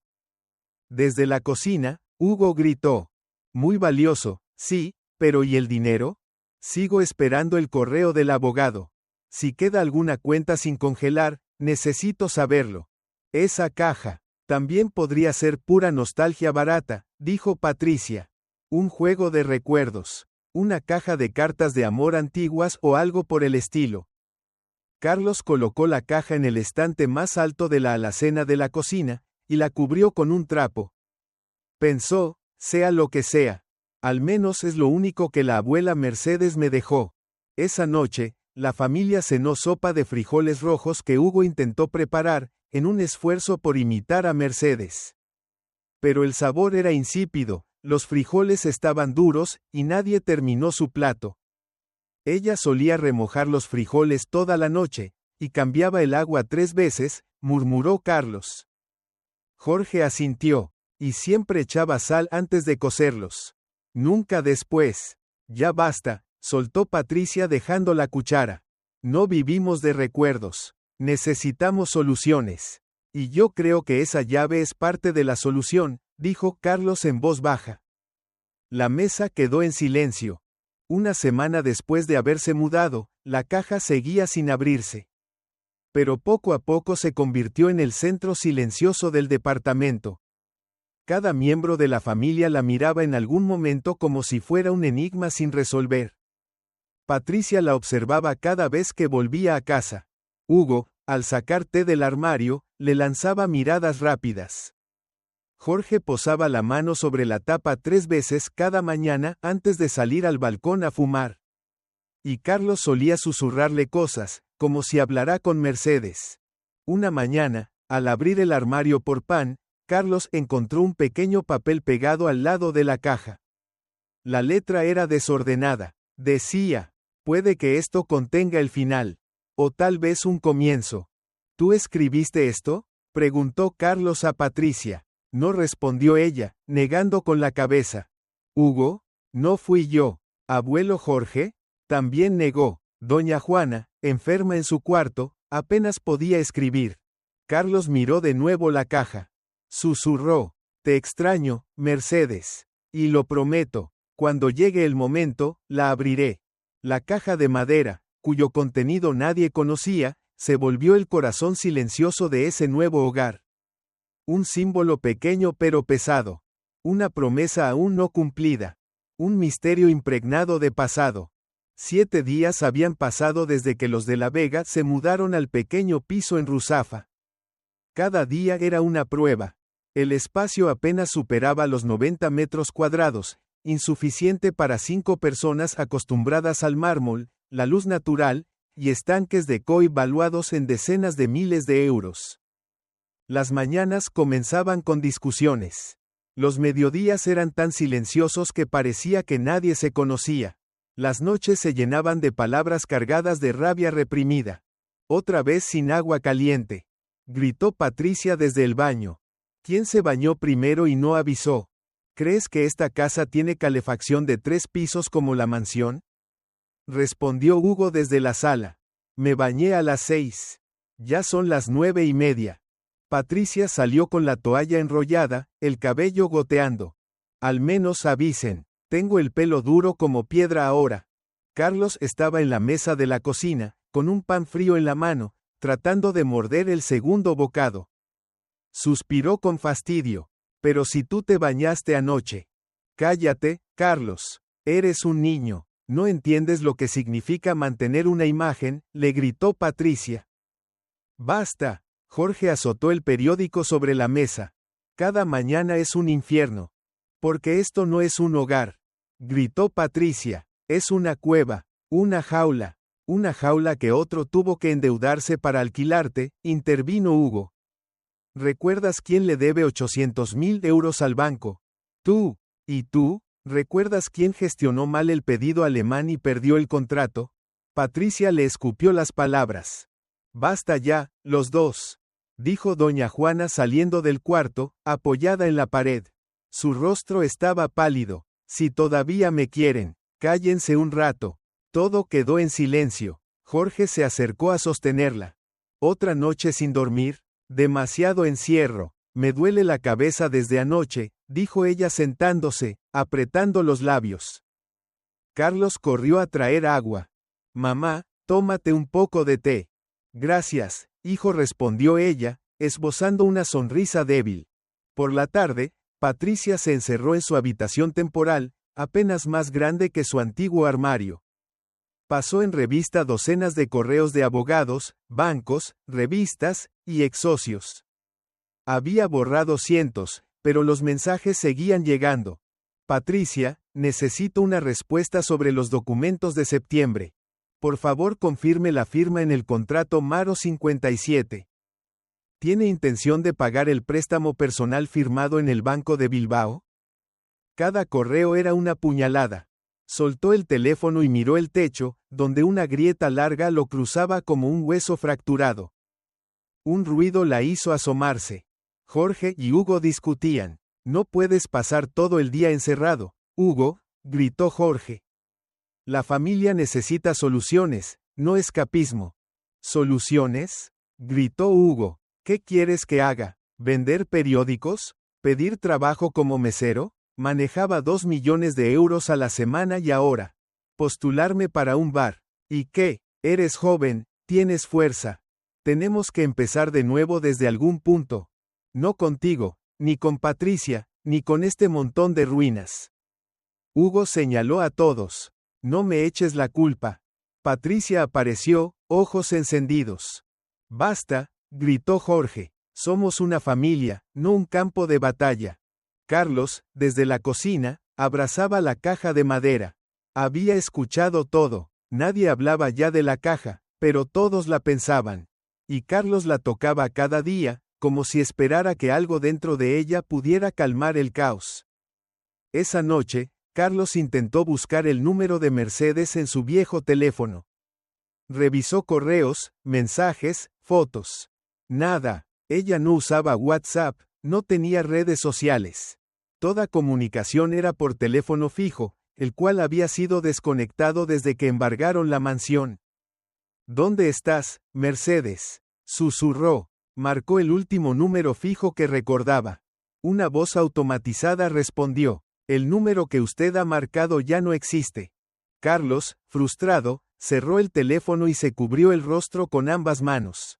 Desde la cocina, Hugo gritó. Muy valioso, sí, pero ¿y el dinero? Sigo esperando el correo del abogado. Si queda alguna cuenta sin congelar, necesito saberlo. Esa caja. También podría ser pura nostalgia barata, dijo Patricia. Un juego de recuerdos. Una caja de cartas de amor antiguas o algo por el estilo. Carlos colocó la caja en el estante más alto de la alacena de la cocina, y la cubrió con un trapo. Pensó, sea lo que sea. Al menos es lo único que la abuela Mercedes me dejó. Esa noche, la familia cenó sopa de frijoles rojos que Hugo intentó preparar, en un esfuerzo por imitar a Mercedes. Pero el sabor era insípido, los frijoles estaban duros, y nadie terminó su plato. Ella solía remojar los frijoles toda la noche, y cambiaba el agua 3 veces, murmuró Carlos. Jorge asintió, y siempre echaba sal antes de cocerlos. Nunca después. Ya basta, soltó Patricia dejando la cuchara. No vivimos de recuerdos. Necesitamos soluciones. Y yo creo que esa llave es parte de la solución, dijo Carlos en voz baja. La mesa quedó en silencio. Una semana después de haberse mudado, la caja seguía sin abrirse. Pero poco a poco se convirtió en el centro silencioso del departamento. Cada miembro de la familia la miraba en algún momento como si fuera un enigma sin resolver. Patricia la observaba cada vez que volvía a casa. Hugo, al sacar té del armario, le lanzaba miradas rápidas. Jorge posaba la mano sobre la tapa 3 veces cada mañana antes de salir al balcón a fumar. Y Carlos solía susurrarle cosas, como si hablara con Mercedes. Una mañana, al abrir el armario por pan, Carlos encontró un pequeño papel pegado al lado de la caja. La letra era desordenada. Decía, puede que esto contenga el final. O tal vez un comienzo. ¿Tú escribiste esto? Preguntó Carlos a Patricia. No respondió ella, negando con la cabeza. ¿Hugo? No fui yo. ¿Abuelo Jorge? También negó. Doña Juana, enferma en su cuarto, apenas podía escribir. Carlos miró de nuevo la caja. Susurró. Te extraño, Mercedes. Y lo prometo, cuando llegue el momento, la abriré. La caja de madera, cuyo contenido nadie conocía, se volvió el corazón silencioso de ese nuevo hogar. Un símbolo pequeño pero pesado. Una promesa aún no cumplida. Un misterio impregnado de pasado. 7 días habían pasado desde que los de La Vega se mudaron al pequeño piso en Ruzafa. Cada día era una prueba. El espacio apenas superaba los 90 metros cuadrados, insuficiente para 5 personas acostumbradas al mármol, la luz natural, y estanques de koi valuados en decenas de miles de euros. Las mañanas comenzaban con discusiones. Los mediodías eran tan silenciosos que parecía que nadie se conocía. Las noches se llenaban de palabras cargadas de rabia reprimida. Otra vez sin agua caliente. Gritó Patricia desde el baño. ¿Quién se bañó primero y no avisó? ¿Crees que esta casa tiene calefacción de 3 pisos como la mansión? Respondió Hugo desde la sala. Me bañé a las 6. Ya son las 9:30. Patricia salió con la toalla enrollada, el cabello goteando. Al menos avisen. Tengo el pelo duro como piedra ahora. Carlos estaba en la mesa de la cocina, con un pan frío en la mano, tratando de morder el segundo bocado. Suspiró con fastidio. Pero si tú te bañaste anoche. Cállate, Carlos. Eres un niño. No entiendes lo que significa mantener una imagen, le gritó Patricia. Basta. Jorge azotó el periódico sobre la mesa. Cada mañana es un infierno. Porque esto no es un hogar. Gritó Patricia. Es una cueva, una jaula que otro tuvo que endeudarse para alquilarte, intervino Hugo. ¿Recuerdas quién le debe 800.000 euros al banco? Tú. ¿Y tú? ¿Recuerdas quién gestionó mal el pedido alemán y perdió el contrato? Patricia le escupió las palabras. Basta ya, los dos, dijo doña Juana saliendo del cuarto, apoyada en la pared. Su rostro estaba pálido. Si todavía me quieren, cállense un rato. Todo quedó en silencio. Jorge se acercó a sostenerla. Otra noche sin dormir, demasiado encierro. Me duele la cabeza desde anoche, dijo ella sentándose, apretando los labios. Carlos corrió a traer agua. Mamá, tómate un poco de té. Gracias, hijo, respondió ella, esbozando una sonrisa débil. Por la tarde, Patricia se encerró en su habitación temporal, apenas más grande que su antiguo armario. Pasó en revista docenas de correos de abogados, bancos, revistas y ex-socios. Había borrado cientos, pero los mensajes seguían llegando. Patricia, necesito una respuesta sobre los documentos de septiembre. Por favor, confirme la firma en el contrato Maro 57. ¿Tiene intención de pagar el préstamo personal firmado en el Banco de Bilbao? Cada correo era una puñalada. Soltó el teléfono y miró el techo, donde una grieta larga lo cruzaba como un hueso fracturado. Un ruido la hizo asomarse. Jorge y Hugo discutían. No puedes pasar todo el día encerrado, Hugo, gritó Jorge. La familia necesita soluciones, no escapismo. ¿Soluciones? Gritó Hugo. ¿Qué quieres que haga? ¿Vender periódicos? ¿Pedir trabajo como mesero? Manejaba 2 millones de euros a la semana y ahora. Postularme para un bar. ¿Y qué? Eres joven, tienes fuerza. Tenemos que empezar de nuevo desde algún punto. No contigo, ni con Patricia, ni con este montón de ruinas. Hugo señaló a todos. No me eches la culpa. Patricia apareció, ojos encendidos. Basta, gritó Jorge. Somos una familia, no un campo de batalla. Carlos, desde la cocina, abrazaba la caja de madera. Había escuchado todo. Nadie hablaba ya de la caja, pero todos la pensaban. Y Carlos la tocaba cada día, como si esperara que algo dentro de ella pudiera calmar el caos. Esa noche, Carlos intentó buscar el número de Mercedes en su viejo teléfono. Revisó correos, mensajes, fotos. Nada. Ella no usaba WhatsApp, no tenía redes sociales. Toda comunicación era por teléfono fijo, el cual había sido desconectado desde que embargaron la mansión. ¿Dónde estás, Mercedes? Susurró. Marcó el último número fijo que recordaba. Una voz automatizada respondió. El número que usted ha marcado ya no existe. Carlos, frustrado, cerró el teléfono y se cubrió el rostro con ambas manos.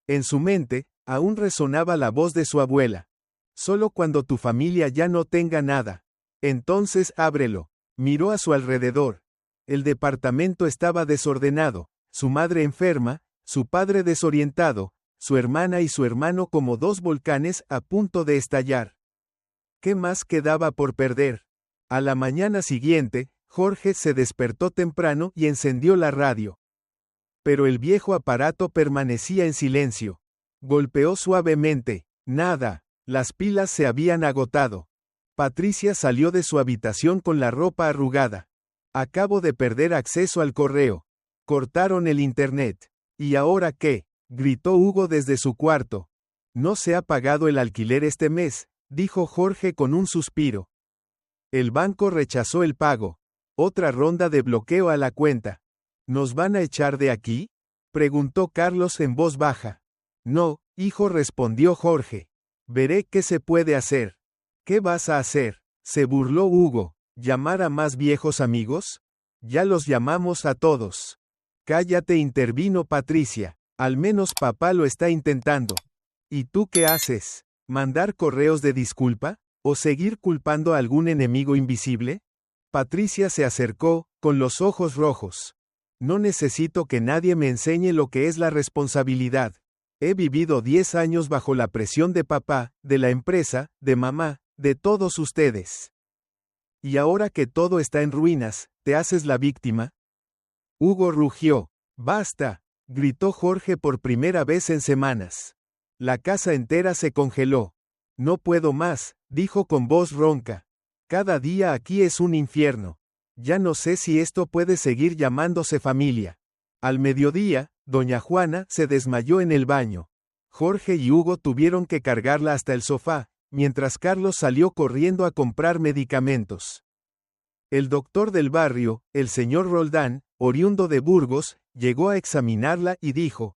En su mente, aún resonaba la voz de su abuela. Solo cuando tu familia ya no tenga nada. Entonces ábrelo. Miró a su alrededor. El departamento estaba desordenado, su madre enferma, su padre desorientado, su hermana y su hermano como dos volcanes a punto de estallar. ¿Qué más quedaba por perder? A la mañana siguiente, Jorge se despertó temprano y encendió la radio. Pero el viejo aparato permanecía en silencio. Golpeó suavemente. Nada. Las pilas se habían agotado. Patricia salió de su habitación con la ropa arrugada. Acabo de perder acceso al correo. Cortaron el internet. ¿Y ahora qué? Gritó Hugo desde su cuarto. No se ha pagado el alquiler este mes, dijo Jorge con un suspiro. El banco rechazó el pago. Otra ronda de bloqueo a la cuenta. ¿Nos van a echar de aquí? Preguntó Carlos en voz baja. No, Hijo, respondió Jorge. Veré qué se puede hacer. ¿Qué vas a hacer? Se burló Hugo. ¿Llamar a más viejos amigos? Ya los llamamos a todos. Cállate, intervino Patricia. Al menos papá lo está intentando. ¿Y tú qué haces? ¿Mandar correos de disculpa? ¿O seguir culpando a algún enemigo invisible? Patricia se acercó, con los ojos rojos. No necesito que nadie me enseñe lo que es la responsabilidad. He vivido 10 años bajo la presión de papá, de la empresa, de mamá, de todos ustedes. Y ahora que todo está en ruinas, ¿te haces la víctima? Hugo rugió. ¡Basta!, gritó Jorge por primera vez en semanas. La casa entera se congeló. No puedo más, dijo con voz ronca. Cada día aquí es un infierno. Ya no sé si esto puede seguir llamándose familia. Al mediodía, doña Juana se desmayó en el baño. Jorge y Hugo tuvieron que cargarla hasta el sofá, mientras Carlos salió corriendo a comprar medicamentos. El doctor del barrio, el señor Roldán, oriundo de Burgos, llegó a examinarla y dijo: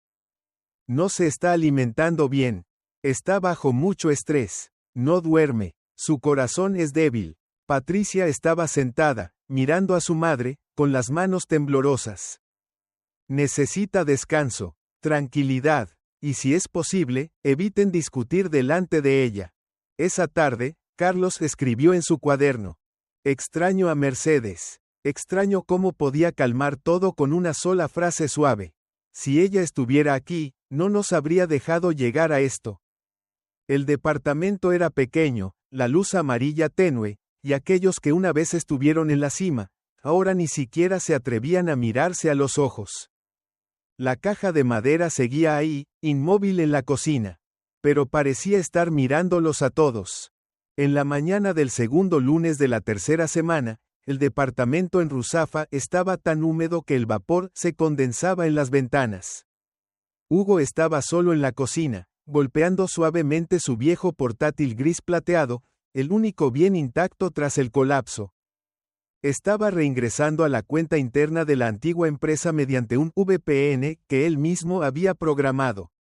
no se está alimentando bien. Está bajo mucho estrés. No duerme. Su corazón es débil. Patricia estaba sentada, mirando a su madre, con las manos temblorosas. Necesita descanso, tranquilidad, y si es posible, eviten discutir delante de ella. Esa tarde, Carlos escribió en su cuaderno: extraño a Mercedes. Extraño cómo podía calmar todo con una sola frase suave. Si ella estuviera aquí, no nos habría dejado llegar a esto. El departamento era pequeño, la luz amarilla tenue, y aquellos que una vez estuvieron en la cima, ahora ni siquiera se atrevían a mirarse a los ojos. La caja de madera seguía ahí, inmóvil en la cocina, pero parecía estar mirándolos a todos. En la mañana del segundo lunes de la tercera semana, el departamento en Ruzafa estaba tan húmedo que el vapor se condensaba en las ventanas. Hugo estaba solo en la cocina, golpeando suavemente su viejo portátil gris plateado, el único bien intacto tras el colapso. Estaba reingresando a la cuenta interna de la antigua empresa mediante un VPN que él mismo había programado.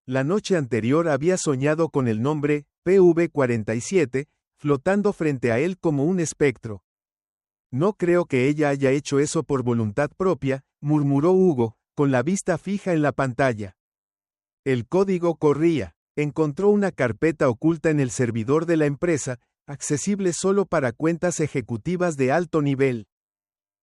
La noche anterior había soñado con el nombre, PV47, flotando frente a él como un espectro. No creo que ella haya hecho eso por voluntad propia, murmuró Hugo, con la vista fija en la pantalla. El código corría. Encontró una carpeta oculta en el servidor de la empresa, accesible solo para cuentas ejecutivas de alto nivel.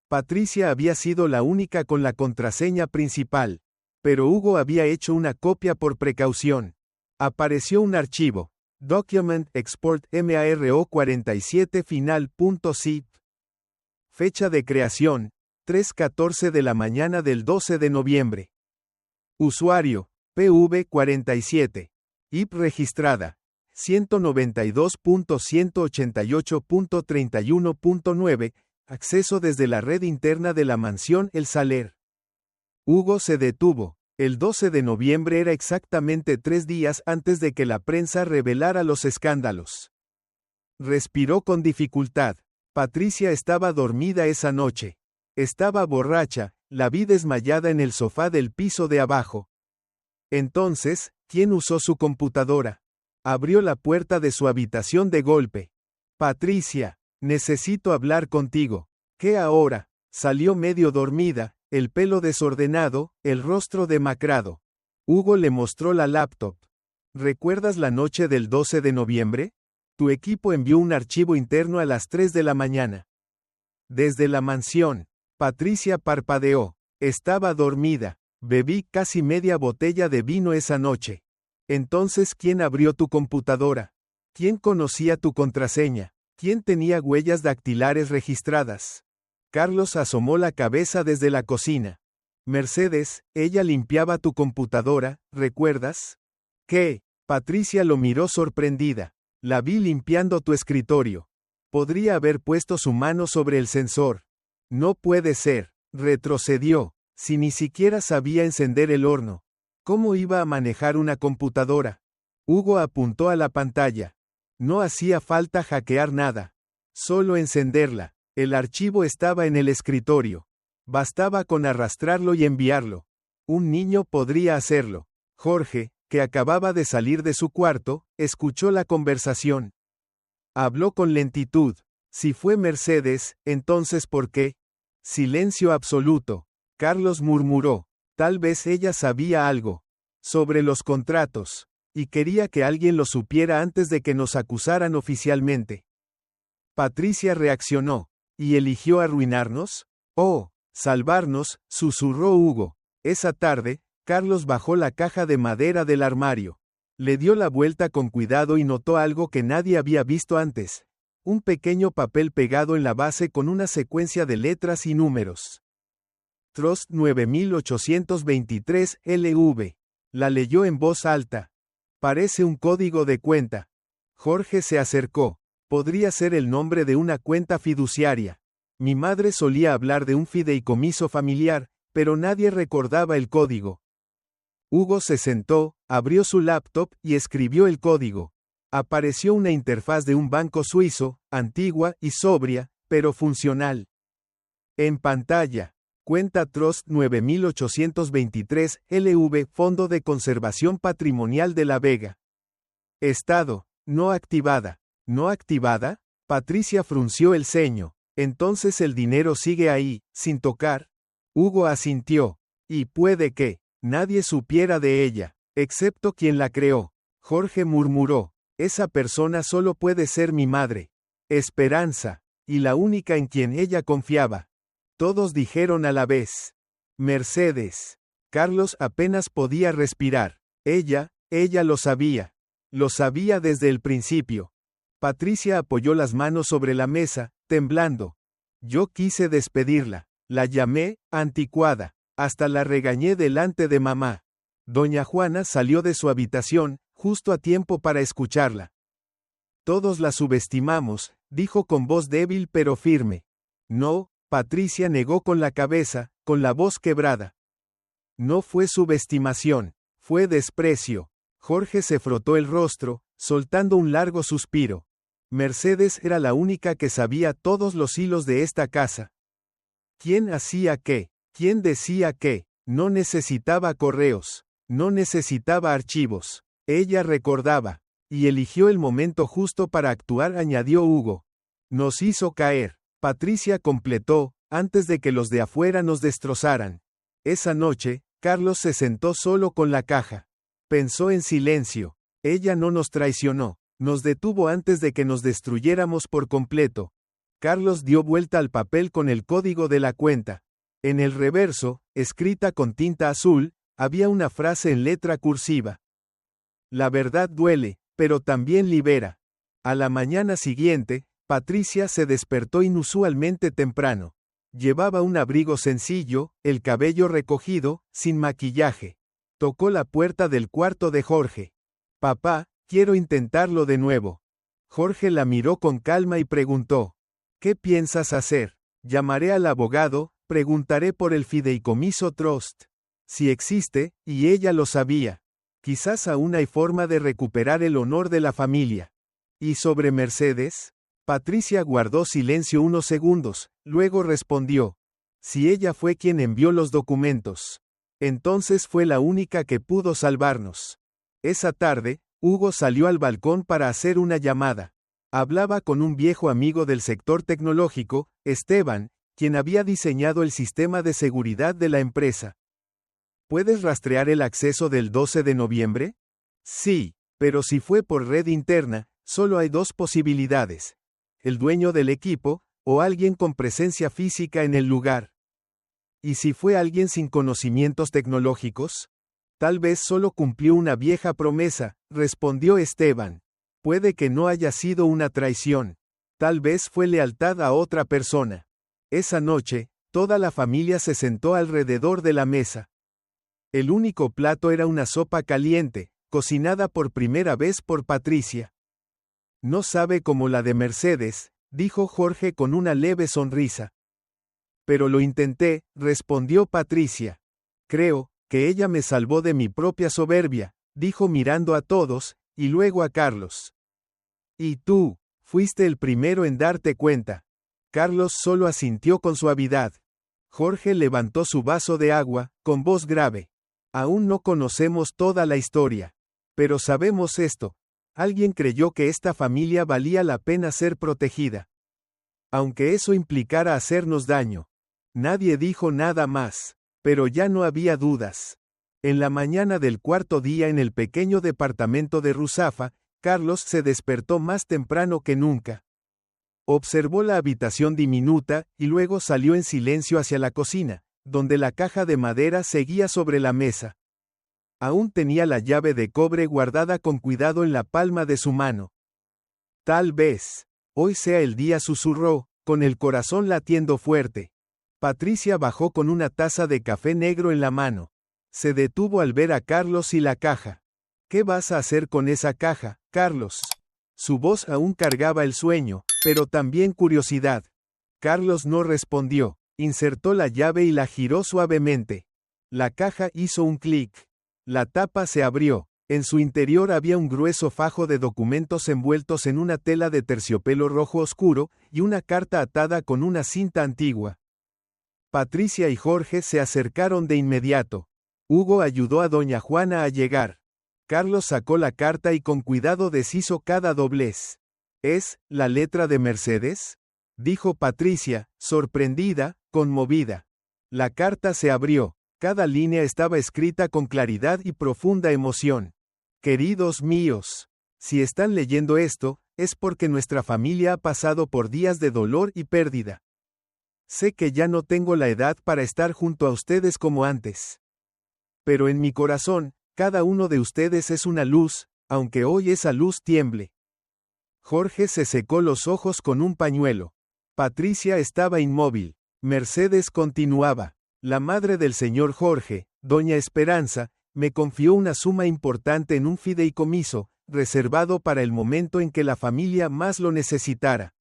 Patricia había sido la única con la contraseña principal, pero Hugo había hecho una copia por precaución. Apareció un archivo, Document Export MARO 47 final.zip. Fecha de creación, 3:14 de la mañana del 12 de noviembre. Usuario, PV47. IP registrada, 192.188.31.9, acceso desde la red interna de la mansión El Saler. Hugo se detuvo. El 12 de noviembre era exactamente 3 días antes de que la prensa revelara los escándalos. Respiró con dificultad. Patricia estaba dormida esa noche. Estaba borracha, la vi desmayada en el sofá del piso de abajo. Entonces, ¿quién usó su computadora? Abrió la puerta de su habitación de golpe. Patricia, necesito hablar contigo. ¿Qué ahora? Salió medio dormida, el pelo desordenado, el rostro demacrado. Hugo le mostró la laptop. ¿Recuerdas la noche del 12 de noviembre? Tu equipo envió un archivo interno a las 3 de la mañana. Desde la mansión. Patricia parpadeó. Estaba dormida. Bebí casi media botella de vino esa noche. Entonces, ¿quién abrió tu computadora? ¿Quién conocía tu contraseña? ¿Quién tenía huellas dactilares registradas? Carlos asomó la cabeza desde la cocina. Mercedes, ella limpiaba tu computadora, ¿recuerdas? ¿Qué? Patricia lo miró sorprendida. La vi limpiando tu escritorio. Podría haber puesto su mano sobre el sensor. No puede ser. Retrocedió. Si ni siquiera sabía encender el horno. ¿Cómo iba a manejar una computadora? Hugo apuntó a la pantalla. No hacía falta hackear nada. Solo encenderla. El archivo estaba en el escritorio. Bastaba con arrastrarlo y enviarlo. Un niño podría hacerlo. Jorge, que acababa de salir de su cuarto, escuchó la conversación. Habló con lentitud. Si fue Mercedes, entonces ¿por qué? Silencio absoluto. Carlos murmuró. Tal vez ella sabía algo sobre los contratos, y quería que alguien lo supiera antes de que nos acusaran oficialmente. Patricia reaccionó. ¿Y eligió arruinarnos? Oh, salvarnos, susurró Hugo. Esa tarde, Carlos bajó la caja de madera del armario. Le dio la vuelta con cuidado y notó algo que nadie había visto antes. Un pequeño papel pegado en la base con una secuencia de letras y números. Trust 9823 LV. La leyó en voz alta. Parece un código de cuenta. Jorge se acercó. Podría ser el nombre de una cuenta fiduciaria. Mi madre solía hablar de un fideicomiso familiar, pero nadie recordaba el código. Hugo se sentó, abrió su laptop y escribió el código. Apareció una interfaz de un banco suizo, antigua y sobria, pero funcional. En pantalla. Cuenta Trust 9823 LV Fondo de Conservación Patrimonial de La Vega. Estado. No activada. ¿No activada? Patricia frunció el ceño. Entonces el dinero sigue ahí, sin tocar. Hugo asintió. Y puede que nadie supiera de ella, excepto quien la creó. Jorge murmuró. Esa persona solo puede ser mi madre. Esperanza. Y la única en quien ella confiaba. Todos dijeron a la vez. Mercedes. Carlos apenas podía respirar. Ella lo sabía. Lo sabía desde el principio. Patricia apoyó las manos sobre la mesa, temblando. Yo quise despedirla. La llamé, anticuada. Hasta la regañé delante de mamá. Doña Juana salió de su habitación, justo a tiempo para escucharla. Todos la subestimamos, dijo con voz débil pero firme. No, Patricia negó con la cabeza, con la voz quebrada. No fue subestimación, fue desprecio. Jorge se frotó el rostro, soltando un largo suspiro. Mercedes era la única que sabía todos los hilos de esta casa. ¿Quién hacía qué? ¿Quién decía qué? No necesitaba correos, no necesitaba archivos. Ella recordaba, y eligió el momento justo para actuar, añadió Hugo. Nos hizo caer. Patricia completó, antes de que los de afuera nos destrozaran. Esa noche, Carlos se sentó solo con la caja. Pensó en silencio. Ella no nos traicionó. Nos detuvo antes de que nos destruyéramos por completo. Carlos dio vuelta al papel con el código de la cuenta. En el reverso, escrita con tinta azul, había una frase en letra cursiva. La verdad duele, pero también libera. A la mañana siguiente, Patricia se despertó inusualmente temprano. Llevaba un abrigo sencillo, el cabello recogido, sin maquillaje. Tocó la puerta del cuarto de Jorge. Papá, quiero intentarlo de nuevo. Jorge la miró con calma y preguntó. ¿Qué piensas hacer? Llamaré al abogado, preguntaré por el fideicomiso Trust. Si existe, y ella lo sabía. Quizás aún hay forma de recuperar el honor de la familia. ¿Y sobre Mercedes? Patricia guardó silencio unos segundos, luego respondió. Si ella fue quien envió los documentos. Entonces fue la única que pudo salvarnos. Esa tarde, Hugo salió al balcón para hacer una llamada. Hablaba con un viejo amigo del sector tecnológico, Esteban, quien había diseñado el sistema de seguridad de la empresa. ¿Puedes rastrear el acceso del 12 de noviembre? Sí, pero si fue por red interna, solo hay dos posibilidades. El dueño del equipo, o alguien con presencia física en el lugar. ¿Y si fue alguien sin conocimientos tecnológicos? Tal vez solo cumplió una vieja promesa, respondió Esteban. Puede que no haya sido una traición. Tal vez fue lealtad a otra persona. Esa noche, toda la familia se sentó alrededor de la mesa. El único plato era una sopa caliente, cocinada por primera vez por Patricia. No sabe como la de Mercedes, dijo Jorge con una leve sonrisa. Pero lo intenté, respondió Patricia. Creo que ella me salvó de mi propia soberbia, dijo mirando a todos, y luego a Carlos. Y tú, fuiste el primero en darte cuenta. Carlos solo asintió con suavidad. Jorge levantó su vaso de agua, con voz grave. Aún no conocemos toda la historia. Pero sabemos esto. Alguien creyó que esta familia valía la pena ser protegida. Aunque eso implicara hacernos daño. Nadie dijo nada más. Pero ya no había dudas. En la mañana del cuarto día en el pequeño departamento de Ruzafa, Carlos se despertó más temprano que nunca. Observó la habitación diminuta, y luego salió en silencio hacia la cocina, donde la caja de madera seguía sobre la mesa. Aún tenía la llave de cobre guardada con cuidado en la palma de su mano. Tal vez hoy sea el día, susurró, con el corazón latiendo fuerte. Patricia bajó con una taza de café negro en la mano. Se detuvo al ver a Carlos y la caja. ¿Qué vas a hacer con esa caja, Carlos? Su voz aún cargaba el sueño, pero también curiosidad. Carlos no respondió. Insertó la llave y la giró suavemente. La caja hizo un clic. La tapa se abrió. En su interior había un grueso fajo de documentos envueltos en una tela de terciopelo rojo oscuro, y una carta atada con una cinta antigua. Patricia y Jorge se acercaron de inmediato. Hugo ayudó a doña Juana a llegar. Carlos sacó la carta y con cuidado deshizo cada doblez. ¿Es la letra de Mercedes?, dijo Patricia, sorprendida, conmovida. La carta se abrió. Cada línea estaba escrita con claridad y profunda emoción. Queridos míos, si están leyendo esto, es porque nuestra familia ha pasado por días de dolor y pérdida. Sé que ya no tengo la edad para estar junto a ustedes como antes. Pero en mi corazón, cada uno de ustedes es una luz, aunque hoy esa luz tiemble. Jorge se secó los ojos con un pañuelo. Patricia estaba inmóvil. Mercedes continuaba. La madre del señor Jorge, doña Esperanza, me confió una suma importante en un fideicomiso, reservado para el momento en que la familia más lo necesitara.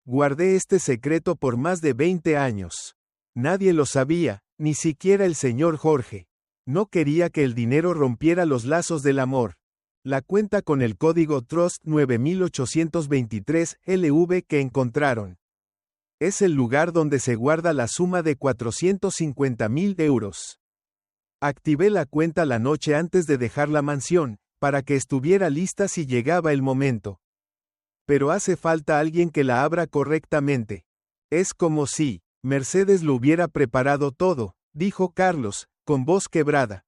Guardé este secreto por más de 20 años. Nadie lo sabía, ni siquiera el señor Jorge. No quería que el dinero rompiera los lazos del amor. La cuenta con el código Trust 9823 LV que encontraron. Es el lugar donde se guarda la suma de 450.000 euros. Activé la cuenta la noche antes de dejar la mansión, para que estuviera lista si llegaba el momento. Pero hace falta alguien que la abra correctamente. Es como si Mercedes lo hubiera preparado todo, dijo Carlos, con voz quebrada.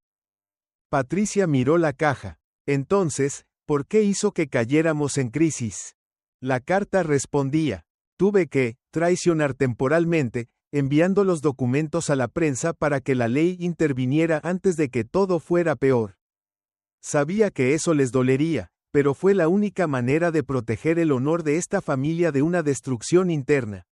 Patricia miró la caja. Entonces, ¿por qué hizo que cayéramos en crisis? La carta respondía. Tuve que traicionar temporalmente, enviando los documentos a la prensa para que la ley interviniera antes de que todo fuera peor. Sabía que eso les dolería, pero fue la única manera de proteger el honor de esta familia de una destrucción interna.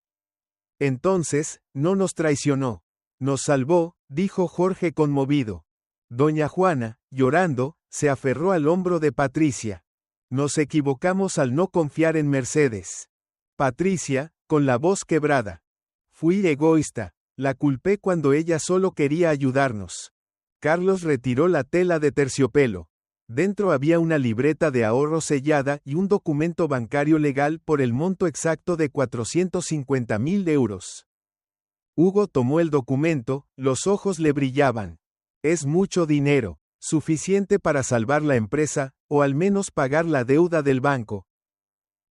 Entonces, no nos traicionó. Nos salvó, dijo Jorge conmovido. Doña Juana, llorando, se aferró al hombro de Patricia. Nos equivocamos al no confiar en Mercedes. Patricia, con la voz quebrada. Fui egoísta. La culpé cuando ella solo quería ayudarnos. Carlos retiró la tela de terciopelo. Dentro había una libreta de ahorro sellada y un documento bancario legal por el monto exacto de 450.000 euros. Hugo tomó el documento, los ojos le brillaban. Es mucho dinero, suficiente para salvar la empresa, o al menos pagar la deuda del banco.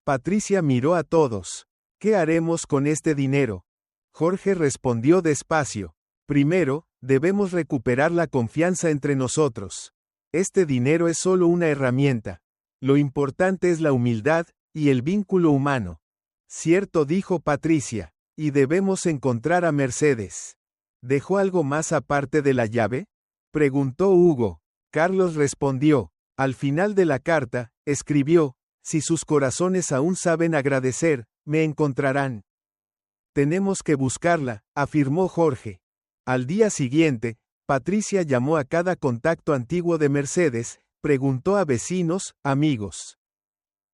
Patricia miró a todos. ¿Qué haremos con este dinero? Jorge respondió despacio. Primero, debemos recuperar la confianza entre nosotros. Este dinero es solo una herramienta. Lo importante es la humildad y el vínculo humano. Cierto, dijo Patricia. Y debemos encontrar a Mercedes. ¿Dejó algo más aparte de la llave?, preguntó Hugo. Carlos respondió. Al final de la carta, escribió, si sus corazones aún saben agradecer, me encontrarán. Tenemos que buscarla, afirmó Jorge. Al día siguiente, Patricia llamó a cada contacto antiguo de Mercedes, preguntó a vecinos, amigos.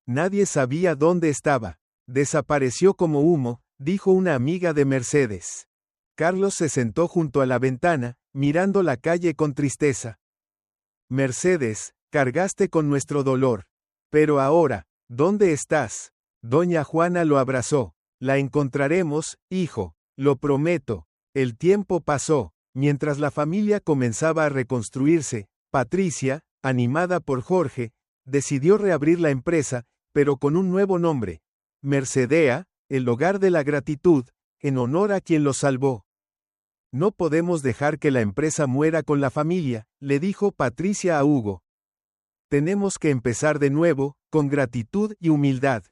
Nadie sabía dónde estaba. Desapareció como humo, dijo una amiga de Mercedes. Carlos se sentó junto a la ventana, mirando la calle con tristeza. Mercedes, cargaste con nuestro dolor. Pero ahora, ¿dónde estás? Doña Juana lo abrazó. La encontraremos, hijo, lo prometo. El tiempo pasó. Mientras la familia comenzaba a reconstruirse, Patricia, animada por Jorge, decidió reabrir la empresa, pero con un nuevo nombre: Mercedea, el hogar de la gratitud, en honor a quien los salvó. No podemos dejar que la empresa muera con la familia, le dijo Patricia a Hugo. Tenemos que empezar de nuevo, con gratitud y humildad.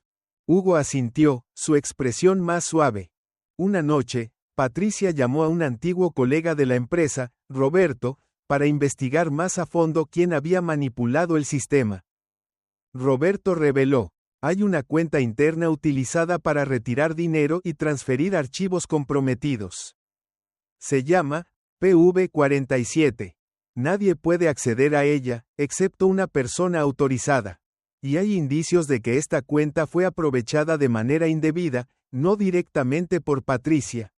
Hugo asintió, su expresión más suave. Una noche, Patricia llamó a un antiguo colega de la empresa, Roberto, para investigar más a fondo quién había manipulado el sistema. Roberto reveló: hay una cuenta interna utilizada para retirar dinero y transferir archivos comprometidos. Se llama PV47. Nadie puede acceder a ella, excepto una persona autorizada. Y hay indicios de que esta cuenta fue aprovechada de manera indebida, no directamente por Patricia.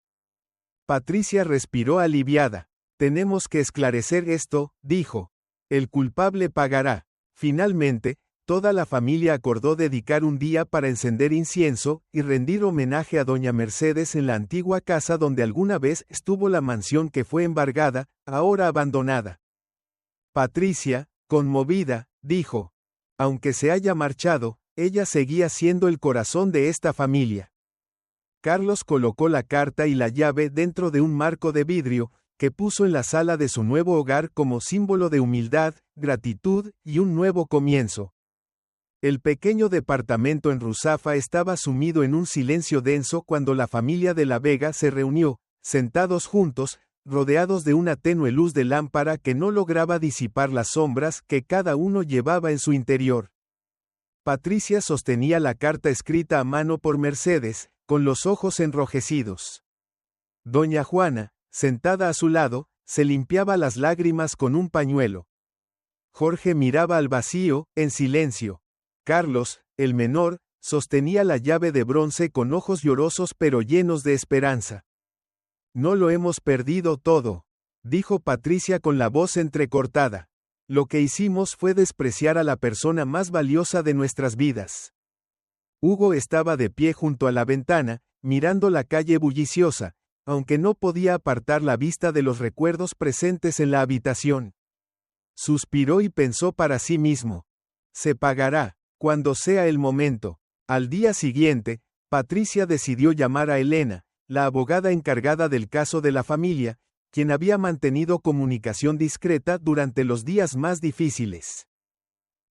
Patricia respiró aliviada. Tenemos que esclarecer esto, dijo. El culpable pagará. Finalmente, toda la familia acordó dedicar un día para encender incienso y rendir homenaje a doña Mercedes en la antigua casa donde alguna vez estuvo la mansión que fue embargada, ahora abandonada. Patricia, conmovida, dijo: aunque se haya marchado, ella seguía siendo el corazón de esta familia. Carlos colocó la carta y la llave dentro de un marco de vidrio, que puso en la sala de su nuevo hogar como símbolo de humildad, gratitud y un nuevo comienzo. El pequeño departamento en Ruzafa estaba sumido en un silencio denso cuando la familia de la Vega se reunió, sentados juntos, rodeados de una tenue luz de lámpara que no lograba disipar las sombras que cada uno llevaba en su interior. Patricia sostenía la carta escrita a mano por Mercedes, con los ojos enrojecidos. Doña Juana, sentada a su lado, se limpiaba las lágrimas con un pañuelo. Jorge miraba al vacío, en silencio. Carlos, el menor, sostenía la llave de bronce con ojos llorosos pero llenos de esperanza. No lo hemos perdido todo, dijo Patricia con la voz entrecortada. Lo que hicimos fue despreciar a la persona más valiosa de nuestras vidas. Hugo estaba de pie junto a la ventana, mirando la calle bulliciosa, aunque no podía apartar la vista de los recuerdos presentes en la habitación. Suspiró y pensó para sí mismo: se pagará, cuando sea el momento. Al día siguiente, Patricia decidió llamar a Elena, la abogada encargada del caso de la familia, quien había mantenido comunicación discreta durante los días más difíciles.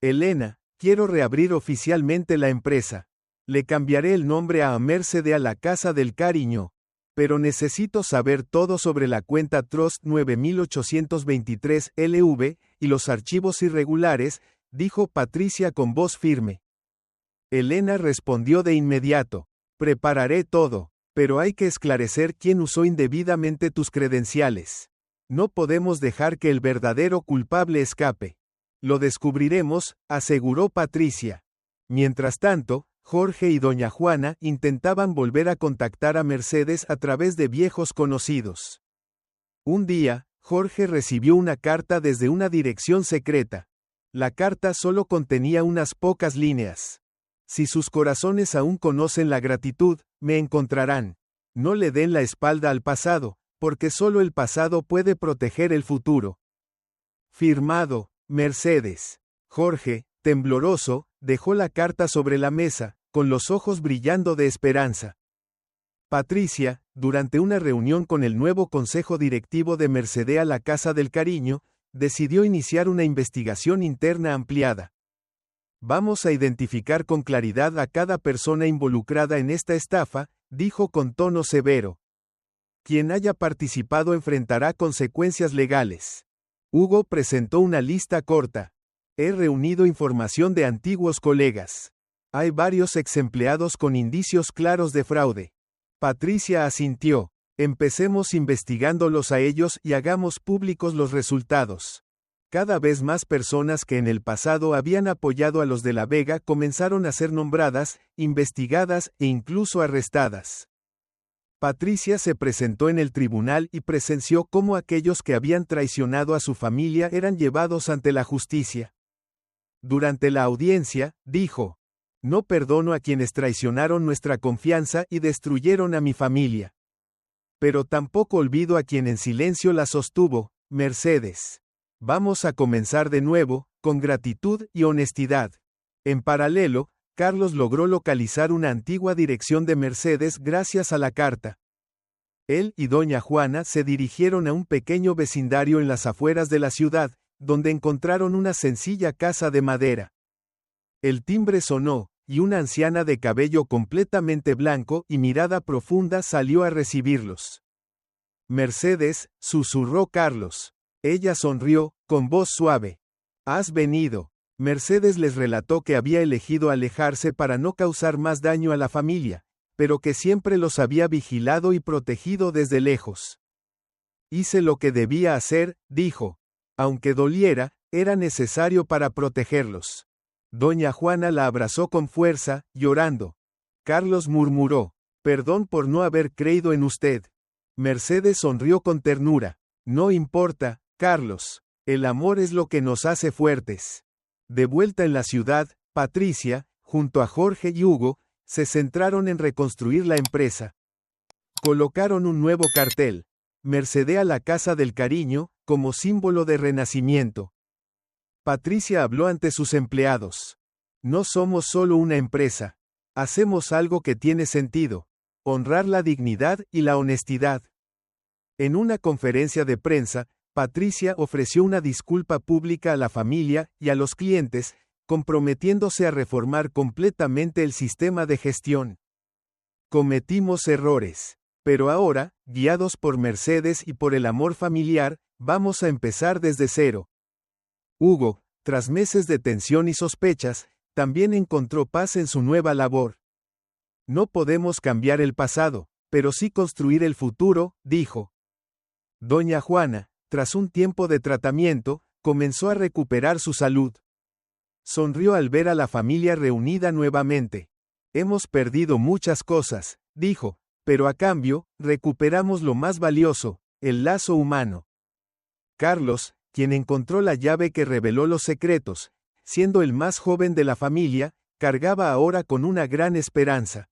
Elena, quiero reabrir oficialmente la empresa. Le cambiaré el nombre a Mercedea la Casa del Cariño. Pero necesito saber todo sobre la cuenta Trust 9823 LV y los archivos irregulares, dijo Patricia con voz firme. Elena respondió de inmediato: prepararé todo, pero hay que esclarecer quién usó indebidamente tus credenciales. No podemos dejar que el verdadero culpable escape. Lo descubriremos, aseguró Patricia. Mientras tanto, Jorge y doña Juana intentaban volver a contactar a Mercedes a través de viejos conocidos. Un día, Jorge recibió una carta desde una dirección secreta. La carta solo contenía unas pocas líneas. Si sus corazones aún conocen la gratitud, me encontrarán. No le den la espalda al pasado, porque solo el pasado puede proteger el futuro. Firmado, Mercedes. Jorge, tembloroso, dejó la carta sobre la mesa, con los ojos brillando de esperanza. Patricia, durante una reunión con el nuevo consejo directivo de Mercedea la Casa del Cariño, decidió iniciar una investigación interna ampliada. Vamos a identificar con claridad a cada persona involucrada en esta estafa, dijo con tono severo. Quien haya participado enfrentará consecuencias legales. Hugo presentó una lista corta. He reunido información de antiguos colegas. Hay varios exempleados con indicios claros de fraude. Patricia asintió. Empecemos investigándolos a ellos y hagamos públicos los resultados. Cada vez más personas que en el pasado habían apoyado a los de la Vega comenzaron a ser nombradas, investigadas e incluso arrestadas. Patricia se presentó en el tribunal y presenció cómo aquellos que habían traicionado a su familia eran llevados ante la justicia. Durante la audiencia, dijo: no perdono a quienes traicionaron nuestra confianza y destruyeron a mi familia. Pero tampoco olvido a quien en silencio la sostuvo, Mercedes. Vamos a comenzar de nuevo, con gratitud y honestidad. En paralelo, Carlos logró localizar una antigua dirección de Mercedes gracias a la carta. Él y doña Juana se dirigieron a un pequeño vecindario en las afueras de la ciudad, donde encontraron una sencilla casa de madera. El timbre sonó, y una anciana de cabello completamente blanco y mirada profunda salió a recibirlos. Mercedes, susurró Carlos. Ella sonrió, con voz suave. ¿Has venido? Mercedes les relató que había elegido alejarse para no causar más daño a la familia, pero que siempre los había vigilado y protegido desde lejos. Hice lo que debía hacer, dijo. Aunque doliera, era necesario para protegerlos. Doña Juana la abrazó con fuerza, llorando. Carlos murmuró, perdón por no haber creído en usted. Mercedes sonrió con ternura. No importa, Carlos, el amor es lo que nos hace fuertes. De vuelta en la ciudad, Patricia, junto a Jorge y Hugo, se centraron en reconstruir la empresa. Colocaron un nuevo cartel, Mercedea la Casa del Cariño, como símbolo de renacimiento. Patricia habló ante sus empleados. No somos solo una empresa. Hacemos algo que tiene sentido. Honrar la dignidad y la honestidad. En una conferencia de prensa, Patricia ofreció una disculpa pública a la familia y a los clientes, comprometiéndose a reformar completamente el sistema de gestión. Cometimos errores, pero ahora, guiados por Mercedes y por el amor familiar, vamos a empezar desde cero. Hugo, tras meses de tensión y sospechas, también encontró paz en su nueva labor. No podemos cambiar el pasado, pero sí construir el futuro, dijo. Doña Juana, tras un tiempo de tratamiento, comenzó a recuperar su salud. Sonrió al ver a la familia reunida nuevamente. Hemos perdido muchas cosas, dijo, pero a cambio, recuperamos lo más valioso, el lazo humano. Carlos, quien encontró la llave que reveló los secretos, siendo el más joven de la familia, cargaba ahora con una gran esperanza.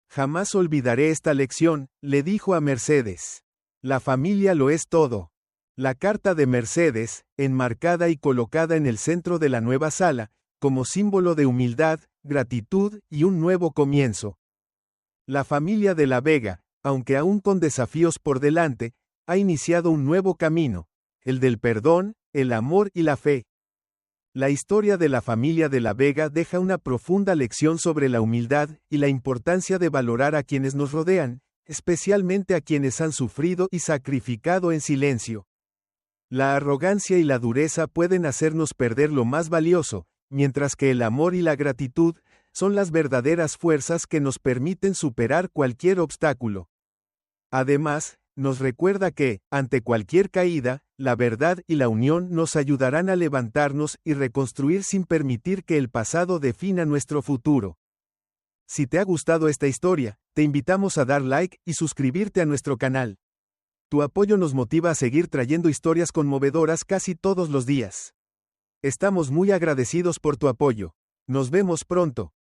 Jamás olvidaré esta lección, le dijo a Mercedes. La familia lo es todo. La carta de Mercedes, enmarcada y colocada en el centro de la nueva sala, como símbolo de humildad, gratitud y un nuevo comienzo. La familia de la Vega, aunque aún con desafíos por delante, ha iniciado un nuevo camino, el del perdón, el amor y la fe. La historia de la familia de la Vega deja una profunda lección sobre la humildad y la importancia de valorar a quienes nos rodean, especialmente a quienes han sufrido y sacrificado en silencio. La arrogancia y la dureza pueden hacernos perder lo más valioso, mientras que el amor y la gratitud son las verdaderas fuerzas que nos permiten superar cualquier obstáculo. Además, nos recuerda que, ante cualquier caída, la verdad y la unión nos ayudarán a levantarnos y reconstruir sin permitir que el pasado defina nuestro futuro. Si te ha gustado esta historia, te invitamos a dar like y suscribirte a nuestro canal. Tu apoyo nos motiva a seguir trayendo historias conmovedoras casi todos los días. Estamos muy agradecidos por tu apoyo. Nos vemos pronto.